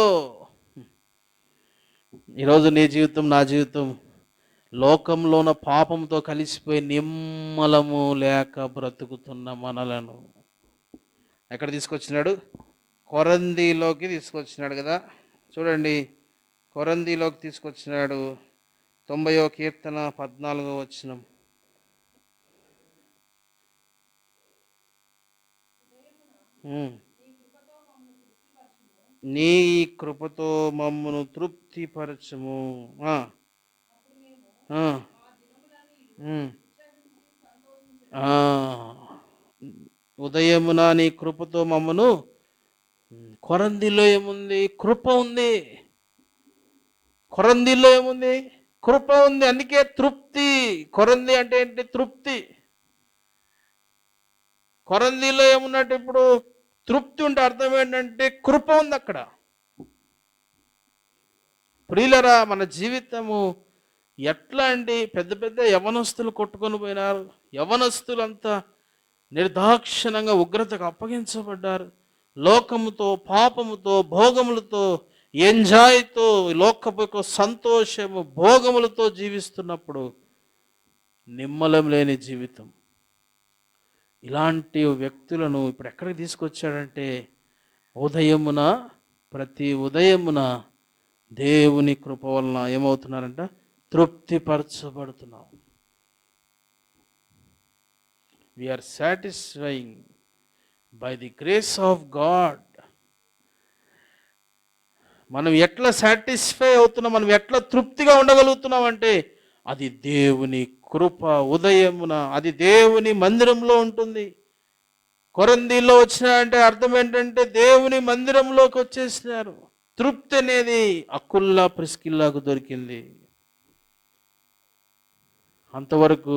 ఈరోజు నీ జీవితం, నా జీవితం లోకంలో ఉన్న పాపంతో కలిసిపోయి నిమ్మలము లేక బ్రతుకుతున్న మనలను ఎక్కడ తీసుకొచ్చినాడు? కొరంథీలోకి తీసుకొచ్చినాడు కదా. చూడండి, కొరంథీలోకి తీసుకొచ్చినాడు. 90వ కీర్తన 14వ వచనం. నీ కృపతో మమ్మను తృప్తిపరచము. ఉదయమున నీ కృపతో మమ్మను. కొరంథీలో ఏముంది? కృప ఉంది. కొరంథీలో ఏముంది? కృప ఉంది. అందుకే తృప్తి. కొరంథీ అంటే ఏంటి? తృప్తి. కొరంథీలో ఏమున్నట్టు ఇప్పుడు తృప్తి ఉంటే అర్థం ఏంటంటే కృప ఉంది అక్కడ. ప్రియులరా, మన జీవితము ఎట్లా అండి? పెద్ద పెద్ద యవనస్తులు కొట్టుకొని పోయినారు. యవనస్తులంతా నిర్దాక్షిణంగా ఉగ్రతకు అప్పగించబడ్డారు. లోకముతో, పాపముతో, భోగములతో, ఎంజాయ్తో, లోకపు సంతోషము, భోగములతో జీవిస్తున్నప్పుడు నిమ్మలం లేని జీవితం. ఇలాంటి వ్యక్తులను ఇప్పుడు ఎక్కడికి తీసుకొచ్చాడంటే, ప్రతి ఉదయమున దేవుని కృప వలన ఏమవుతున్నారంట? తృప్తిపరచబడుతున్నాం. We are satisfying by the grace of God. మనం ఎట్లా సాటిస్ఫై అవుతున్నాం, మనం ఎట్లా తృప్తిగా ఉండగలుగుతున్నాం అంటే అది దేవుని కృప. ఉదయమున అది దేవుని మందిరంలో ఉంటుంది. కొరంథీలో వచ్చినారంటే అర్థం ఏంటంటే దేవుని మందిరంలోకి వచ్చేసినారు. తృప్తి అనేది అకుల్లా ప్రిస్కిల్లాకు దొరికింది. అంతవరకు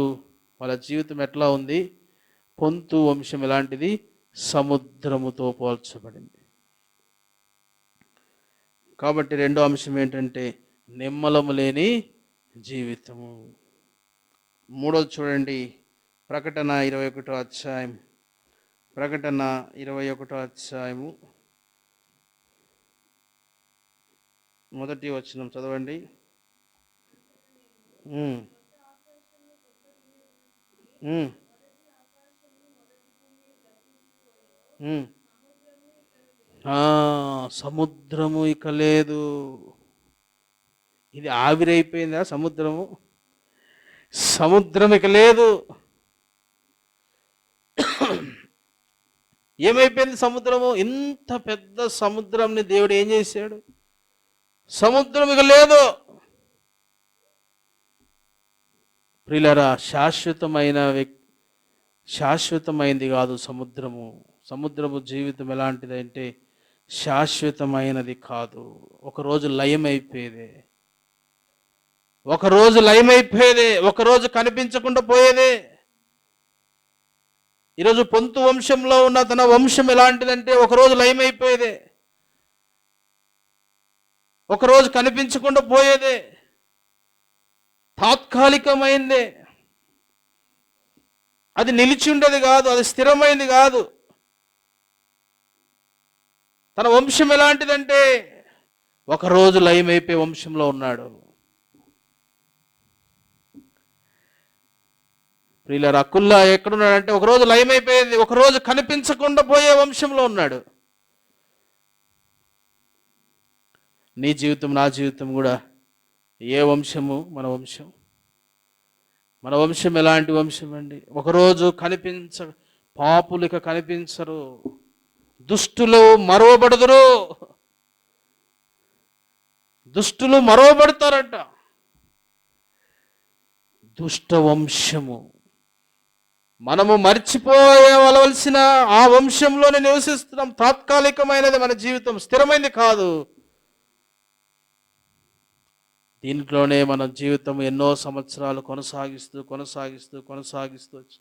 వాళ్ళ జీవితం ఎట్లా ఉంది? పొంతు వంశం ఎలాంటిది? సముద్రముతో పోల్చబడింది. కాబట్టి రెండో అంశం ఏంటంటే నిమ్మలము లేని జీవితము. మూడోది చూడండి, ప్రకటన 21వ అధ్యాయం. ప్రకటన 21వ అధ్యాయము మొదటి వచనం చదవండి. సముద్రము ఇక లేదు. ఇది ఆవిరైపోయిందా సముద్రము? సముద్రం ఇక లేదు. ఏమైపోయింది సముద్రము? ఇంత పెద్ద సముద్రంని దేవుడు ఏం చేశాడు? సముద్రం ఇక లేదు. ప్రియులారా, శాశ్వతమైనది కాదు సముద్రము. సముద్రము జీవితం ఎలాంటిదంటే శాశ్వతమైనది కాదు. ఒకరోజు లయమైపోయేదే, ఒకరోజు కనిపించకుండా పోయేదే. ఈరోజు పొంతు వంశంలో ఉన్న తన వంశం ఎలాంటిదంటే ఒకరోజు లయమైపోయేదే, ఒకరోజు కనిపించకుండా పోయేదే, తాత్కాలికమైందే. అది నిలిచి ఉండేది కాదు, అది స్థిరమైంది కాదు. తన వంశం ఎలాంటిదంటే ఒకరోజు లయమైపోయే వంశంలో ఉన్నాడు. ప్రియులారా, అకుల్లా ఎక్కడున్నాడంటే ఒకరోజు లయమైపోయేది, ఒకరోజు కనిపించకుండా పోయే వంశంలో ఉన్నాడు. నీ జీవితం, నా జీవితం కూడా ఏ వంశము? మన వంశం. మన వంశం ఎలాంటి వంశం అండి? ఒకరోజు పాపులు ఇక కనిపించరు, దుష్టులు మరువబడుదురు. దుష్టులు మరువబడతారంట. దుష్ట వంశము. మనము మర్చిపోవలసిన ఆ వంశంలోనే నివసిస్తున్నాం. తాత్కాలికమైనది మన జీవితం, స్థిరమైనది కాదు. దీంట్లోనే మన జీవితం ఎన్నో సంవత్సరాలు కొనసాగిస్తూ వచ్చి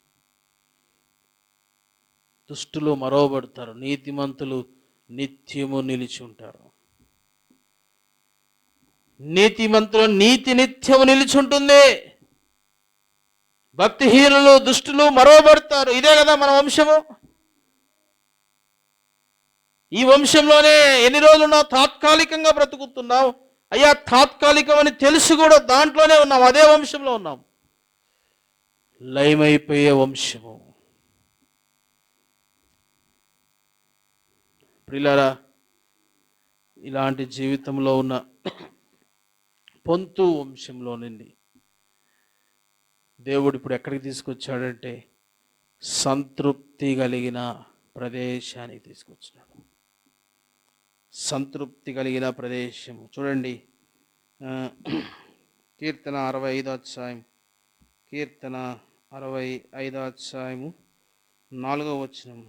దుష్టులు మరోబడతారు, నీతిమంతులు నిత్యము నిలిచి ఉంటారు. నీతిమంతుల నీతి నిత్యము నిలిచి ఉంటుంది. భక్తిహీనులు, దుష్టులు మరోబడతారు. ఇదే కదా మన వంశము. ఈ వంశంలోనే ఎన్ని రోజులున్నావు? తాత్కాలికంగా బ్రతుకుతున్నావు. అయ్యా, తాత్కాలికం అని తెలిసి కూడా దాంట్లోనే ఉన్నాం, అదే వంశంలో ఉన్నాం. లయమైపోయే వంశము. ప్రియులారా, ఇలాంటి జీవితంలో ఉన్న పొంతు వంశంలో నుండి దేవుడు ఇప్పుడు ఎక్కడికి తీసుకొచ్చాడంటే సంతృప్తి కలిగిన ప్రదేశానికి తీసుకొచ్చినాడు. సంతృప్తి కలిగిన ప్రదేశము. చూడండి, కీర్తన 65వ అధ్యాయం, కీర్తన 65వ అధ్యాయము 4వ వచనం.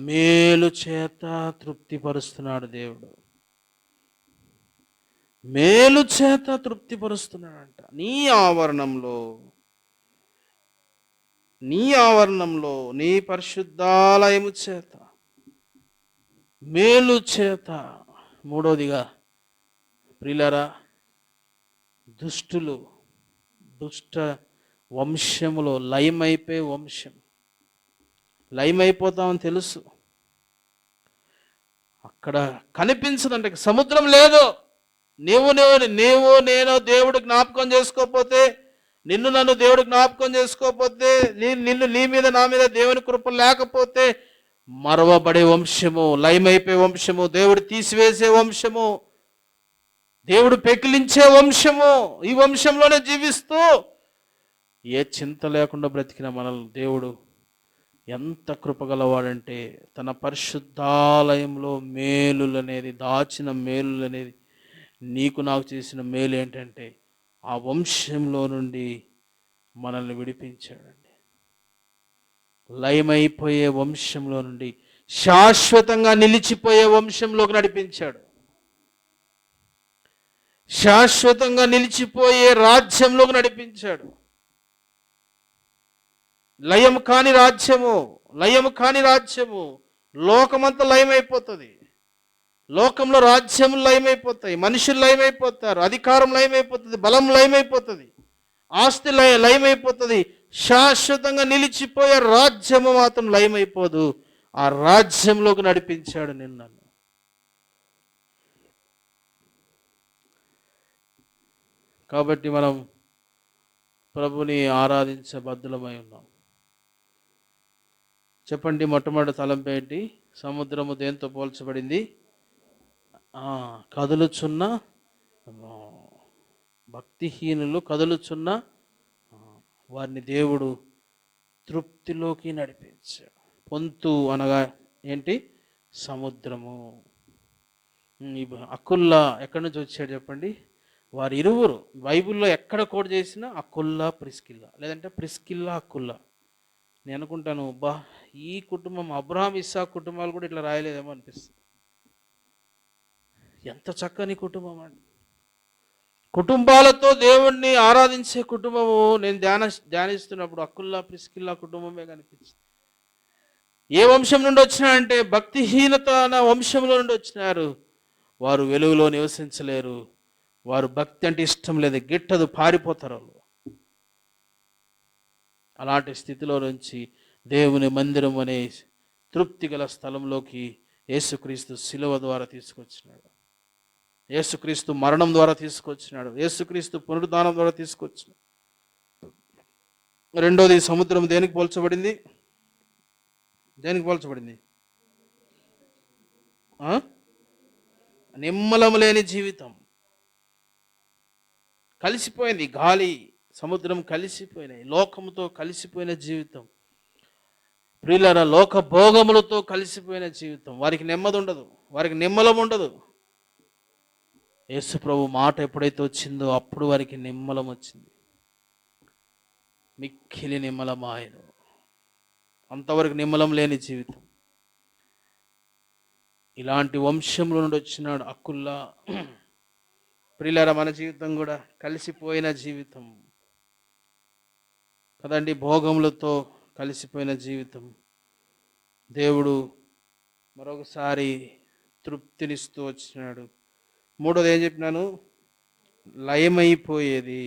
మేలు చేత తృప్తిపరుస్తున్నాడు దేవుడు. మేలు చేత తృప్తిపరుస్తున్నాడంట. నీ ఆవరణంలో నీ పరిశుద్ధాలయము చేత, మేలు చేత. మూడోదిగా ప్రియులారా, దుష్ట వంశములో లయమైపోయే వంశం. లయమైపోతామని తెలుసు, అక్కడ కనిపించదంటే సముద్రం లేదు. నీవు నేను దేవుడు జ్ఞాపకం చేసుకోకపోతే, నన్ను దేవుడు జ్ఞాపకం చేసుకోకపోతే, నీ మీద నా మీద దేవుని కృప లేకపోతే మరవబడే వంశము, లయమైపోయే వంశము, దేవుడు తీసివేసే వంశము, దేవుడు పెకిలించే వంశము. ఈ వంశంలోనే జీవిస్తూ ఏ చింత లేకుండా బ్రతికిన మనల్ని దేవుడు ఎంత కృపగలవాడంటే తన పరిశుద్ధాలయంలో మేలులనేది, దాచిన మేలులనేది, నీకు నాకు చేసిన మేలు ఏంటంటే ఆ వంశంలో నుండి మనల్ని విడిపించాడండి. లయమైపోయే వంశంలో నుండి శాశ్వతంగా నిలిచిపోయే వంశంలోకి నడిపించాడు. శాశ్వతంగా నిలిచిపోయే రాజ్యంలోకి నడిపించాడు. లయం కాని రాజ్యము, లయం కాని రాజ్యము. లోకమంతా లయమైపోతుంది. లోకంలో రాజ్యములు లయమైపోతాయి, మనుషులు లయమైపోతారు, అధికారం లయమైపోతుంది, బలం లయమైపోతుంది, ఆస్తి లయమైపోతుంది. శాశ్వతంగా నిలిచిపోయే రాజ్యము మాత్రం లయమైపోదు. ఆ రాజ్యంలోకి నడిపించాడు నిన్ను. కాబట్టి మనం ప్రభుని ఆరాధించబద్ధులమై ఉన్నాం. చెప్పండి, మొట్టమొదటి తలంపు ఏంటి? సముద్రము దేంతో పోల్చబడింది? కదులుచున్న భక్తిహీనులు, కదులుచున్న వారిని దేవుడు తృప్తిలోకి నడిపించాడు. పొంతు అనగా ఏంటి? సముద్రము. అకుల్లా ఎక్కడి నుంచి వచ్చాడు చెప్పండి? వారి ఇరువురు బైబిల్లో ఎక్కడ కోడ్ చేసినా అకుల్లా ప్రిస్కిల్లా, లేదంటే ప్రిస్కిల్లా అకుల్లా. నేను అనుకుంటాను, ఈ కుటుంబం అబ్రహాం ఇస్సాకు కుటుంబాలు కూడా ఇట్లా రాయలేదేమో అనిపిస్తుంది. ఎంత చక్కని కుటుంబం అండి. కుటుంబాలతో దేవుణ్ణి ఆరాధించే కుటుంబము నేను ధ్యానిస్తున్నప్పుడు అకుల్లా ప్రిస్కిల్లా కుటుంబమే కనిపించింది. ఏ వంశం నుండి వచ్చినారంటే భక్తిహీనత అన్న వంశంలో నుండి వచ్చినారు. వారు వెలుగులో నివసించలేరు. వారు భక్తి అంటే ఇష్టం లేదు, గిట్టదు, పారిపోతారు వాళ్ళు. అలాంటి స్థితిలో నుంచి దేవుని మందిరం అనే తృప్తి గల స్థలంలోకి యేసుక్రీస్తు శిలువ ద్వారా తీసుకొచ్చినాడు. యేసుక్రీస్తు మరణం ద్వారా తీసుకొచ్చినాడు. యేసుక్రీస్తు పునరుద్ధానం ద్వారా తీసుకొచ్చినాడు. రెండోది, సముద్రం దేనికి పోల్చబడింది? దేనికి పోల్చబడింది? నిమ్మలం లేని జీవితం. కలిసిపోయింది గాలి, సముద్రం కలిసిపోయినాయి. లోకముతో కలిసిపోయిన జీవితం. ప్రియులారా, లోక భోగములతో కలిసిపోయిన జీవితం. వారికి నెమ్మది ఉండదు, వారికి నిమ్మలం ఉండదు. యేసు ప్రభు మాట ఎప్పుడైతే వచ్చిందో అప్పుడు వారికి నిమ్మలం వచ్చింది. మిక్కిలి నిమ్మలమాయను. అంతవరకు నిమ్మలం లేని జీవితం. ఇలాంటి వంశంలో నుండి వచ్చినాడు అకుల్లా. ప్రియులారా, మన జీవితం కూడా కలిసిపోయిన జీవితం కదండి, భోగములతో కలిసిపోయిన జీవితం. దేవుడు మరొకసారి తృప్తినిస్తూ వచ్చినాడు. మూడోది ఏం చెప్పినాను? లయమైపోయేది,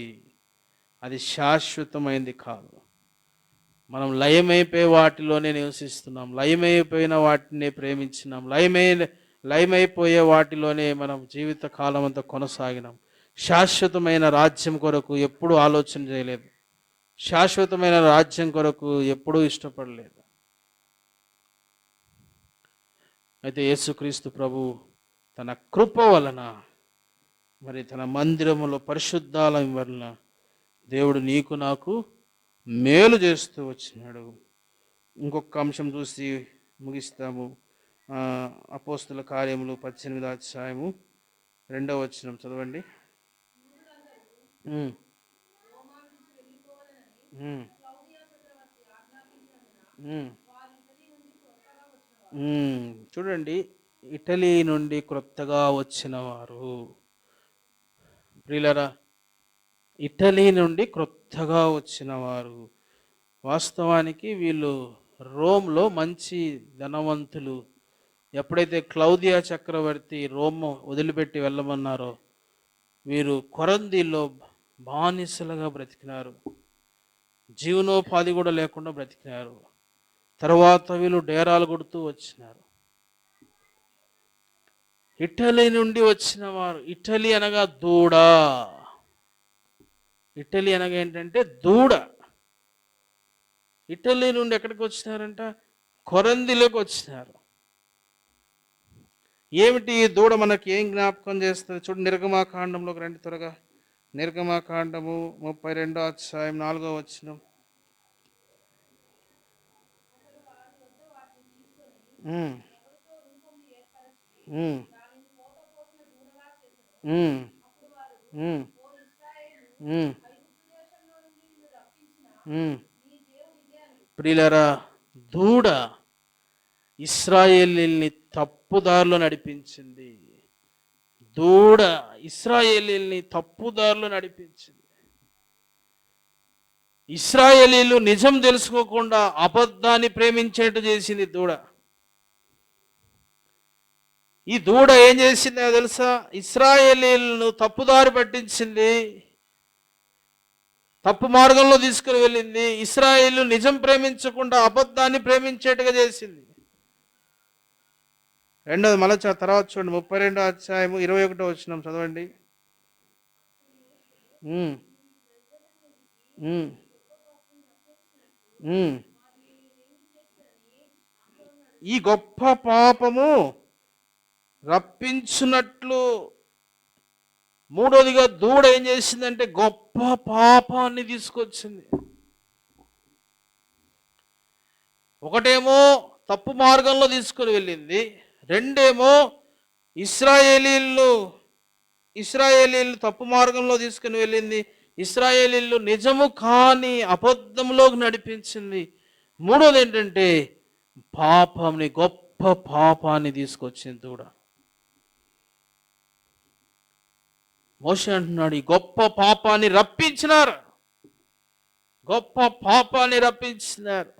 అది శాశ్వతమైంది కాదు. మనం లయమైపోయే వాటిలోనే నివసిస్తున్నాం, లయమైపోయిన వాటిని ప్రేమించినాం, లయమైపోయే వాటిలోనే మనం జీవిత కాలం అంతా కొనసాగినాం. శాశ్వతమైన రాజ్యం కొరకు ఎప్పుడూ ఆలోచన చేయలేదు, శాశ్వతమైన రాజ్యం కొరకు ఎప్పుడూ ఇష్టపడలేదు. అయితే యేసుక్రీస్తు ప్రభు తన కృప వలన, మరి తన మందిరములో పరిశుద్ధాలయం వలన దేవుడు నీకు నాకు మేలు చేస్తూ వచ్చినాడు. ఇంకొక అంశం చూసి ముగిస్తాము. అపోస్తుల కార్యములు 18వ అధ్యాయము 2వ వచనం చదవండి. చూడండి, ఇటలీ నుండి క్రొత్తగా వచ్చిన వారు. ప్రియులారా, ఇటలీ నుండి క్రొత్తగా వచ్చిన వారు. వాస్తవానికి వీళ్ళు రోమ్లో మంచి ధనవంతులు. ఎప్పుడైతే క్లౌదియా చక్రవర్తి రోమ్ వదిలిపెట్టి వెళ్ళమన్నారో వీరు కొరందీలో బానిసలుగా బ్రతికినారు. జీవనోపాధి కూడా లేకుండా బ్రతికినారు. తర్వాత వీళ్ళు డేరాలు కొడుతూ వచ్చినారు. ఇటలీ నుండి వచ్చిన వారు. ఇటలీ అనగా దూడ. ఇటలీ అనగా ఏంటంటే దూడ. ఇటలీ నుండి ఎక్కడికి వచ్చినారంట? కొరందిలోకి వచ్చినారు. ఏమిటి దూడ మనకి ఏం జ్ఞాపకం చేస్తుంది? చూడండి, నిర్గమాకాండంలోకి రండి త్వరగా. నిర్గమాకాండము 32వ అధ్యాయం 4వ వచనం. ఉమ్, ఉమ్. ప్రియులారా, దూడ ఇశ్రాయేలీల్ని తప్పుదారిలో నడిపించింది. దూడ ఇశ్రాయేలీల్ని తప్పుదారిలో నడిపించింది. ఇశ్రాయేలీలు నిజం తెలుసుకోకుండా అబద్ధాన్ని ప్రేమించేట్టు చేసింది దూడ. ఈ దూడ ఏం చేసిందో తెలుసా? ఇశ్రాయేలీలను తప్పుదారి పట్టించింది, తప్పు మార్గంలో తీసుకుని వెళ్ళింది. ఇశ్రాయేలు నిజం ప్రేమించకుండా అబద్ధాన్ని ప్రేమించేట్టుగా చేసింది. రెండోది మళ్ళీ తర్వాత చూడండి, 32వ అధ్యాయము 21వ వచనం చదవండి. ఈ గొప్ప పాపము రప్పించున్నట్లు, మూడోదిగా దూడ ఏం చేసిందంటే గొప్ప పాపాన్ని తీసుకొచ్చింది. ఒకటేమో తప్పు మార్గంలో తీసుకుని వెళ్ళింది, రెండేమో ఇశ్రాయేలీలు తప్పు మార్గంలో తీసుకుని వెళ్ళింది, ఇశ్రాయేలీలు నిజము కాని అబద్ధంలోకి నడిపించింది. మూడోది ఏంటంటే పాపంని, గొప్ప పాపాన్ని తీసుకొచ్చింది దూడ. మోషే అంటున్నాడు, ఈ గొప్ప పాపాన్ని రప్పించినారు, గొప్ప పాపాన్ని రప్పించినారు.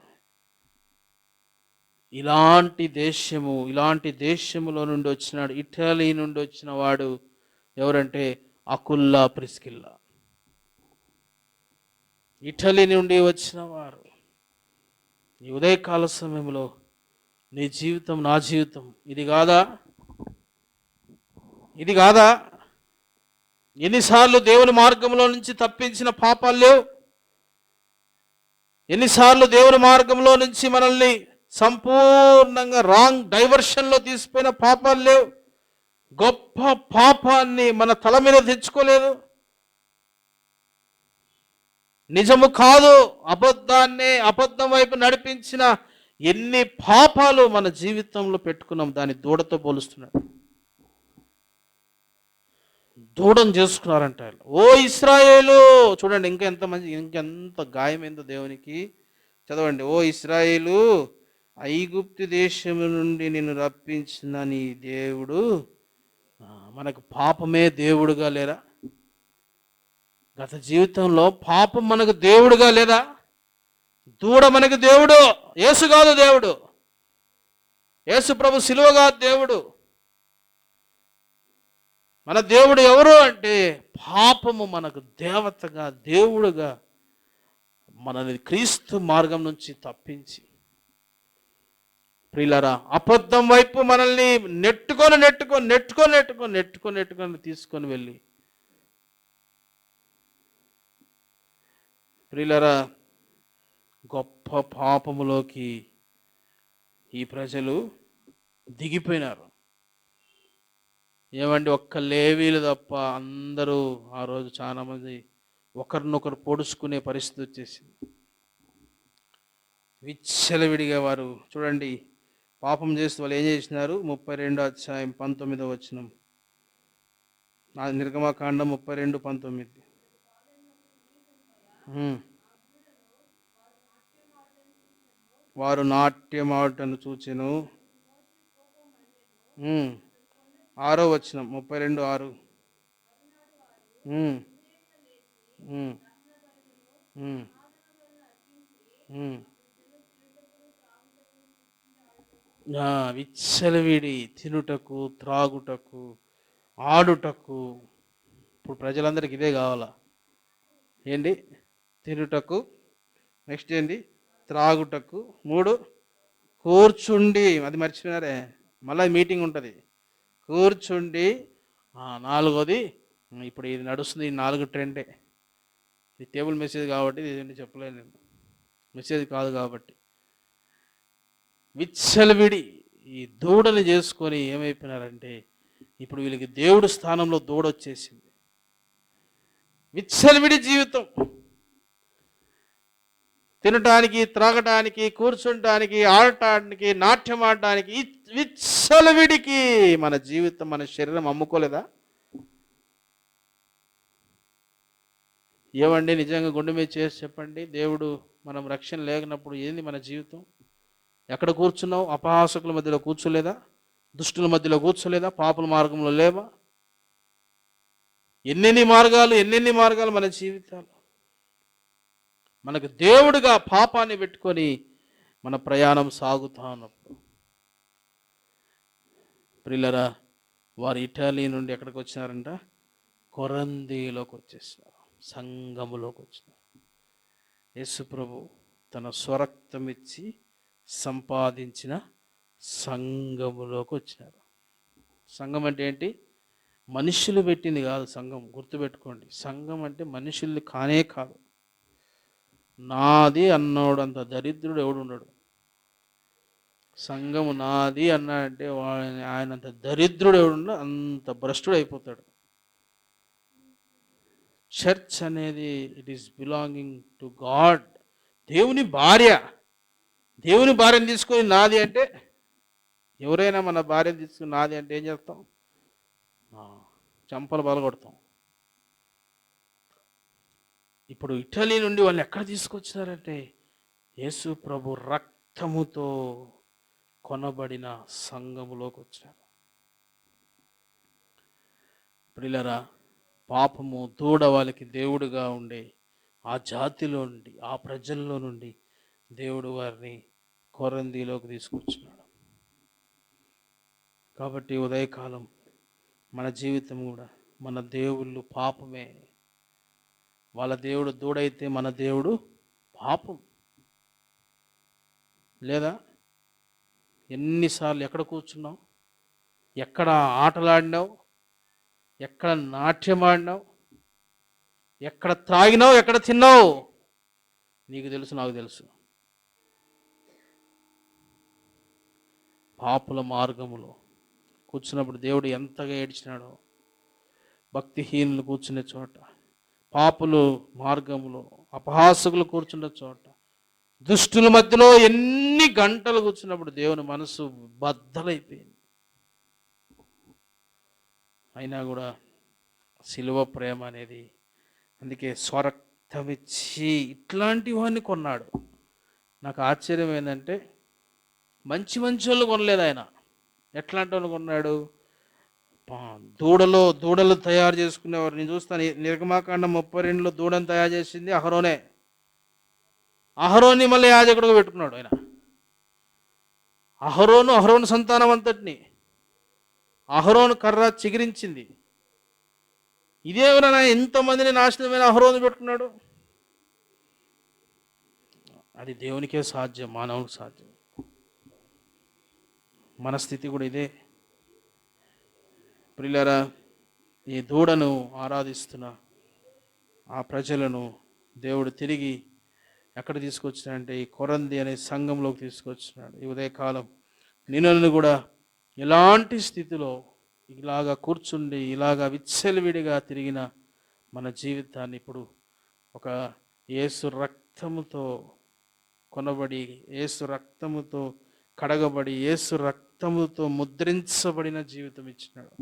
ఇలాంటి దేశములో నుండి వచ్చినాడు, ఇటలీ నుండి వచ్చిన వాడు ఎవరంటే అకుల్లా ప్రిస్కిల్లా. ఇటలీ నుండి వచ్చిన వారు. ఈ ఉదయకాల సమయంలో నీ జీవితం, నా జీవితం ఇది కాదా? ఎన్నిసార్లు దేవుని మార్గంలో నుంచి తప్పించిన పాపాలు లేవు? ఎన్నిసార్లు దేవుని మార్గంలో నుంచి మనల్ని సంపూర్ణంగా రాంగ్ డైవర్షన్లో తీసిపోయిన పాపాలు లేవు? గొప్ప పాపాన్ని మన తల మీద తెచ్చుకోలేదు. నిజము కాదు అబద్ధం వైపు నడిపించిన ఎన్ని పాపాలు మన జీవితంలో పెట్టుకున్నాం. దాన్ని దూడతో పోలుస్తున్నాడు. దూడను చేసుకున్నారంట. ఓ ఇశ్రాయేలు, చూడండి ఇంకెంత గాయమైందో దేవునికి. చదవండి. ఓ ఇశ్రాయేలు, ఐగుప్తు దేశము నుండి నిన్ను రప్పించిన నీ దేవుడు మనకు పాపమే దేవుడుగా లేరా? గత జీవితంలో పాపం మనకు దేవుడుగా లేదా? దూడ మనకు దేవుడు, యేసు కాదు దేవుడు. యేసు ప్రభు శిలువ కాదు దేవుడు. మన దేవుడు ఎవరు అంటే పాపము మనకు దేవతగా, దేవుడుగా మనల్ని క్రీస్తు మార్గం నుంచి తప్పించి, ప్రియులారా, అబద్ధం వైపు మనల్ని నెట్టుకొని తీసుకొని వెళ్ళి, ప్రియులారా, గొప్ప పాపములోకి ఈ ప్రజలు దిగిపోయినారు. ఏమండి, ఒక్క లేవీలు తప్ప అందరూ ఆ రోజు చాలామంది ఒకరినొకరు పొడుచుకునే పరిస్థితి వచ్చేసింది. విచ్చలవిడిగా వారు చూడండి పాపం చేస్తూ వాళ్ళు ఏం చేసినారు? 32వ అధ్యాయం 19వ వచనం, నిర్గమకాండం 32:19. వారు నాట్యమాటను చూచెను. 6వ వచనం 32:6. విచ్చలవిడి తినుటకు, త్రాగుటకు, ఆడుటకు. ఇప్పుడు ప్రజలందరికీ ఇదే కావాలా? ఏంటి? తినుటకు, నెక్స్ట్ ఏంటి? త్రాగుటకు, 3 కూర్చుండి, అది మర్చిపోయినారే, మళ్ళీ మీటింగ్ ఉంటుంది, కూర్చుండి. 4వది ఇప్పుడు ఇది నడుస్తుంది, 4 ట్రెండే. ఇది టేబుల్ మెసేజ్ కాబట్టి ఇది చెప్పలేను నేను, మెసేజ్ కాదు కాబట్టి. విచ్చలవిడి ఈ దూడని చేసుకొని ఏమైపోయినారంటే ఇప్పుడు వీళ్ళకి దేవుడి స్థానంలో దూడ వచ్చేసింది. విచ్చలవిడి జీవితం. తినటానికి, త్రాగటానికి, కూర్చుంటానికి, ఆడటానికి, నాట్యం ఆడటానికి, విచ్చలవిడికి మన జీవితం, మన శరీరం అమ్ముకోలేదా? ఏమండి నిజంగా గుండె మీద చేసి చెప్పండి, దేవుడు మనం రక్షణ లేనప్పుడు ఏంది మన జీవితం? ఎక్కడ కూర్చున్నావు? అపహాసకుల మధ్యలో కూర్చోలేదా? దుష్టుల మధ్యలో కూర్చోలేదా? పాపుల మార్గంలో లేవా? ఎన్నెన్ని మార్గాలు మన జీవితాలు. మనకు దేవుడుగా పాపాన్ని పెట్టుకొని మన ప్రయాణం సాగుతా ఉన్నప్పుడు ప్రియులరా, వారు ఇటలీ నుండి ఎక్కడికి వచ్చినారంట? కొరందిలోకి వచ్చేసినారు, సంఘములోకి వచ్చినారు. యేసు ప్రభు తన స్వరక్తం ఇచ్చి సంపాదించిన సంఘములోకి వచ్చినారు. సంఘం అంటే ఏంటి? మనుషులు పెట్టింది కాదు సంఘం, గుర్తుపెట్టుకోండి. సంఘం అంటే మనుషుల్ని కానే కాదు. నాది అన్నోడు అంత దరిద్రుడు ఎవడు ఉండడు. సంఘము నాది అన్నాడంటే ఆయన అంత దరిద్రుడు ఎవడున్నా అంత భ్రష్టుడు అయిపోతాడు. చర్చ్ అనేది it is belonging to God. దేవుని భార్యని తీసుకొని నాది అంటే, ఎవరైనా మన భార్యను తీసుకుని నాది అంటే ఏం చేస్తాం? చంపలు బలగొడతాం. ఇప్పుడు ఇటలీ నుండి వాళ్ళు ఎక్కడ తీసుకొచ్చినారంటే యేసు ప్రభు రక్తముతో కొనబడిన సంఘములోకి వచ్చారు. ప్రియులరా, పాపము దూడ వాళ్ళకి దేవుడుగా ఉండే ఆ జాతిలో నుండి, ఆ ప్రజల్లో నుండి దేవుడు వారిని కొరందిలోకి తీసుకొచ్చినాడు. కాబట్టి ఉదయకాలం మన జీవితం కూడా, మన దేవుళ్ళు పాపమే. వాళ్ళ దేవుడు దూడైతే మన దేవుడు పాపం. లేదా ఎన్నిసార్లు ఎక్కడ కూర్చున్నావు? ఎక్కడ ఆటలాడినావు? ఎక్కడ నాట్యం ఆడినావు? ఎక్కడ త్రాగినావు? ఎక్కడ తిన్నావు? నీకు తెలుసు, నాకు తెలుసు. పాపుల మార్గములో కూర్చున్నప్పుడు దేవుడు ఎంతగా ఏడ్చినాడో. భక్తిహీనులు కూర్చునే చోట, పాపులు మార్గములో, అపహాసకులు కూర్చున్న చోట, దుష్టుల మధ్యలో ఎన్ని గంటలు కూర్చున్నప్పుడు దేవుని మనసు బద్దలైపోయింది. అయినా కూడా సిలువ ప్రేమ అనేది, అందుకే స్వరక్తమిచ్చి ఇట్లాంటి వాడిని కొన్నాడు. నాకు ఆశ్చర్యం ఏంటంటే మంచి వాళ్ళు కొనలేదు ఆయన. ఎట్లాంటి వాళ్ళు కొన్నాడు? దూడలు తయారు చేసుకునేవారు. నేను చూస్తాను, నిర్గమాకాండం 32లో దూడను తయారు చేసింది అహరోనే. అహరోన్ని మళ్ళీ యాజకుడుగా పెట్టుకున్నాడు ఆయన. అహరోను సంతానం అంతటిని అహరోను కర్ర చిగిరించింది. ఇదేవరైనా ఎంతమందిని నాశనమైన అహరోను పెట్టుకున్నాడు? అది దేవునికే సాధ్యం, మానవునికి సాధ్యం. మన స్థితి కూడా ఇదే. ప్రియులారా, ఈ దూడను ఆరాధిస్తున్న ఆ ప్రజలను దేవుడు తిరిగి ఎక్కడ తీసుకొచ్చినాడంటే ఈ కొరంది అనే సంఘంలోకి తీసుకొచ్చినాడు. ఈ ఉదయకాలం నిన్ను కూడా ఎలాంటి స్థితిలో ఇలాగా కూర్చుండి ఇలాగా విచ్చలవిడిగా తిరిగిన మన జీవితాన్ని ఇప్పుడు ఒక యేసు రక్తముతో కొనబడి, యేసు రక్తముతో కడగబడి, యేసు రక్తముతో ముద్రించబడిన జీవితం ఇచ్చినాడు.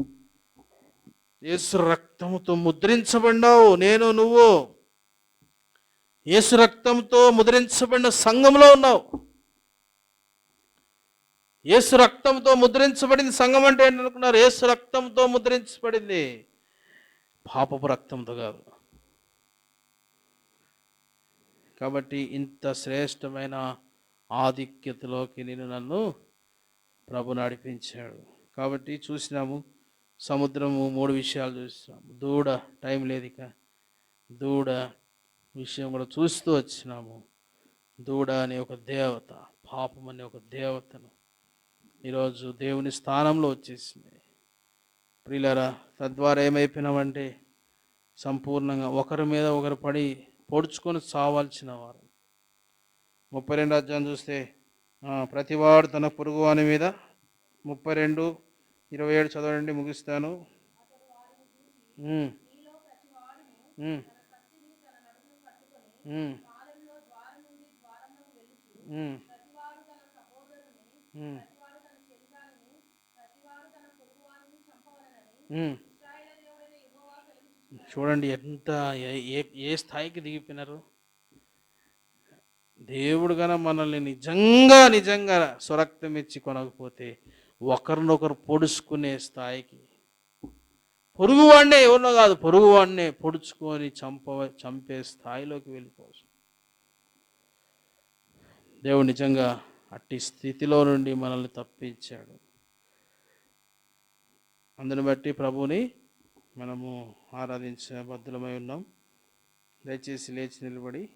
యేసు రక్తముతో ముద్రించబడినావు నేను, నువ్వు. యేసు రక్తంతో ముద్రించబడిన సంఘంలో ఉన్నావు. యేసు రక్తంతో ముద్రించబడింది సంఘం అంటే ఏంటనుకున్నారు? యేసు రక్తంతో ముద్రించబడింది, పాపపు రక్తంతో కాదు. కాబట్టి ఇంత శ్రేష్టమైన ఆధిక్యతలోకి నన్ను ప్రభు నడిపించాడు. కాబట్టి చూసినాము, సముద్రము 3 విషయాలు చూసినాము. దూడ, టైం లేదు ఇక, దూడ విషయం కూడా చూస్తూ వచ్చినాము. దూడ అనే ఒక దేవత, పాపం అనే ఒక దేవతను ఈరోజు దేవుని స్థానంలో వచ్చేసింది. ప్రియులారా, తద్వారా ఏమైపోయినామంటే సంపూర్ణంగా ఒకరి మీద ఒకరు పడి పొడుచుకొని చావాల్సిన వారు. 32 అధ్యాయం చూస్తే ప్రతివాడు తన పొరుగువాని మీద, 32:27 చదవండి, ముగిస్తాను. చూడండి ఎంత ఏ ఏ స్థాయికి దిగిపోయినారు. దేవుడు గన మనల్ని నిజంగా నిజంగా స్వరక్తం ఇచ్చి కొనకపోతే ఒకరినొకరు పొడుచుకునే స్థాయికి, పొరుగువాడినే, ఎవరినో కాదు, పొరుగువాడినే పొడుచుకొని చంపే స్థాయిలోకి వెళ్ళిపోవచ్చు. దేవుడు నిజంగా అట్టి స్థితిలో నుండి మనల్ని తప్పించాడు. అందుని బట్టి ప్రభువుని మనము ఆరాధించే బద్ధులమై ఉన్నాం. దయచేసి లేచి నిలబడి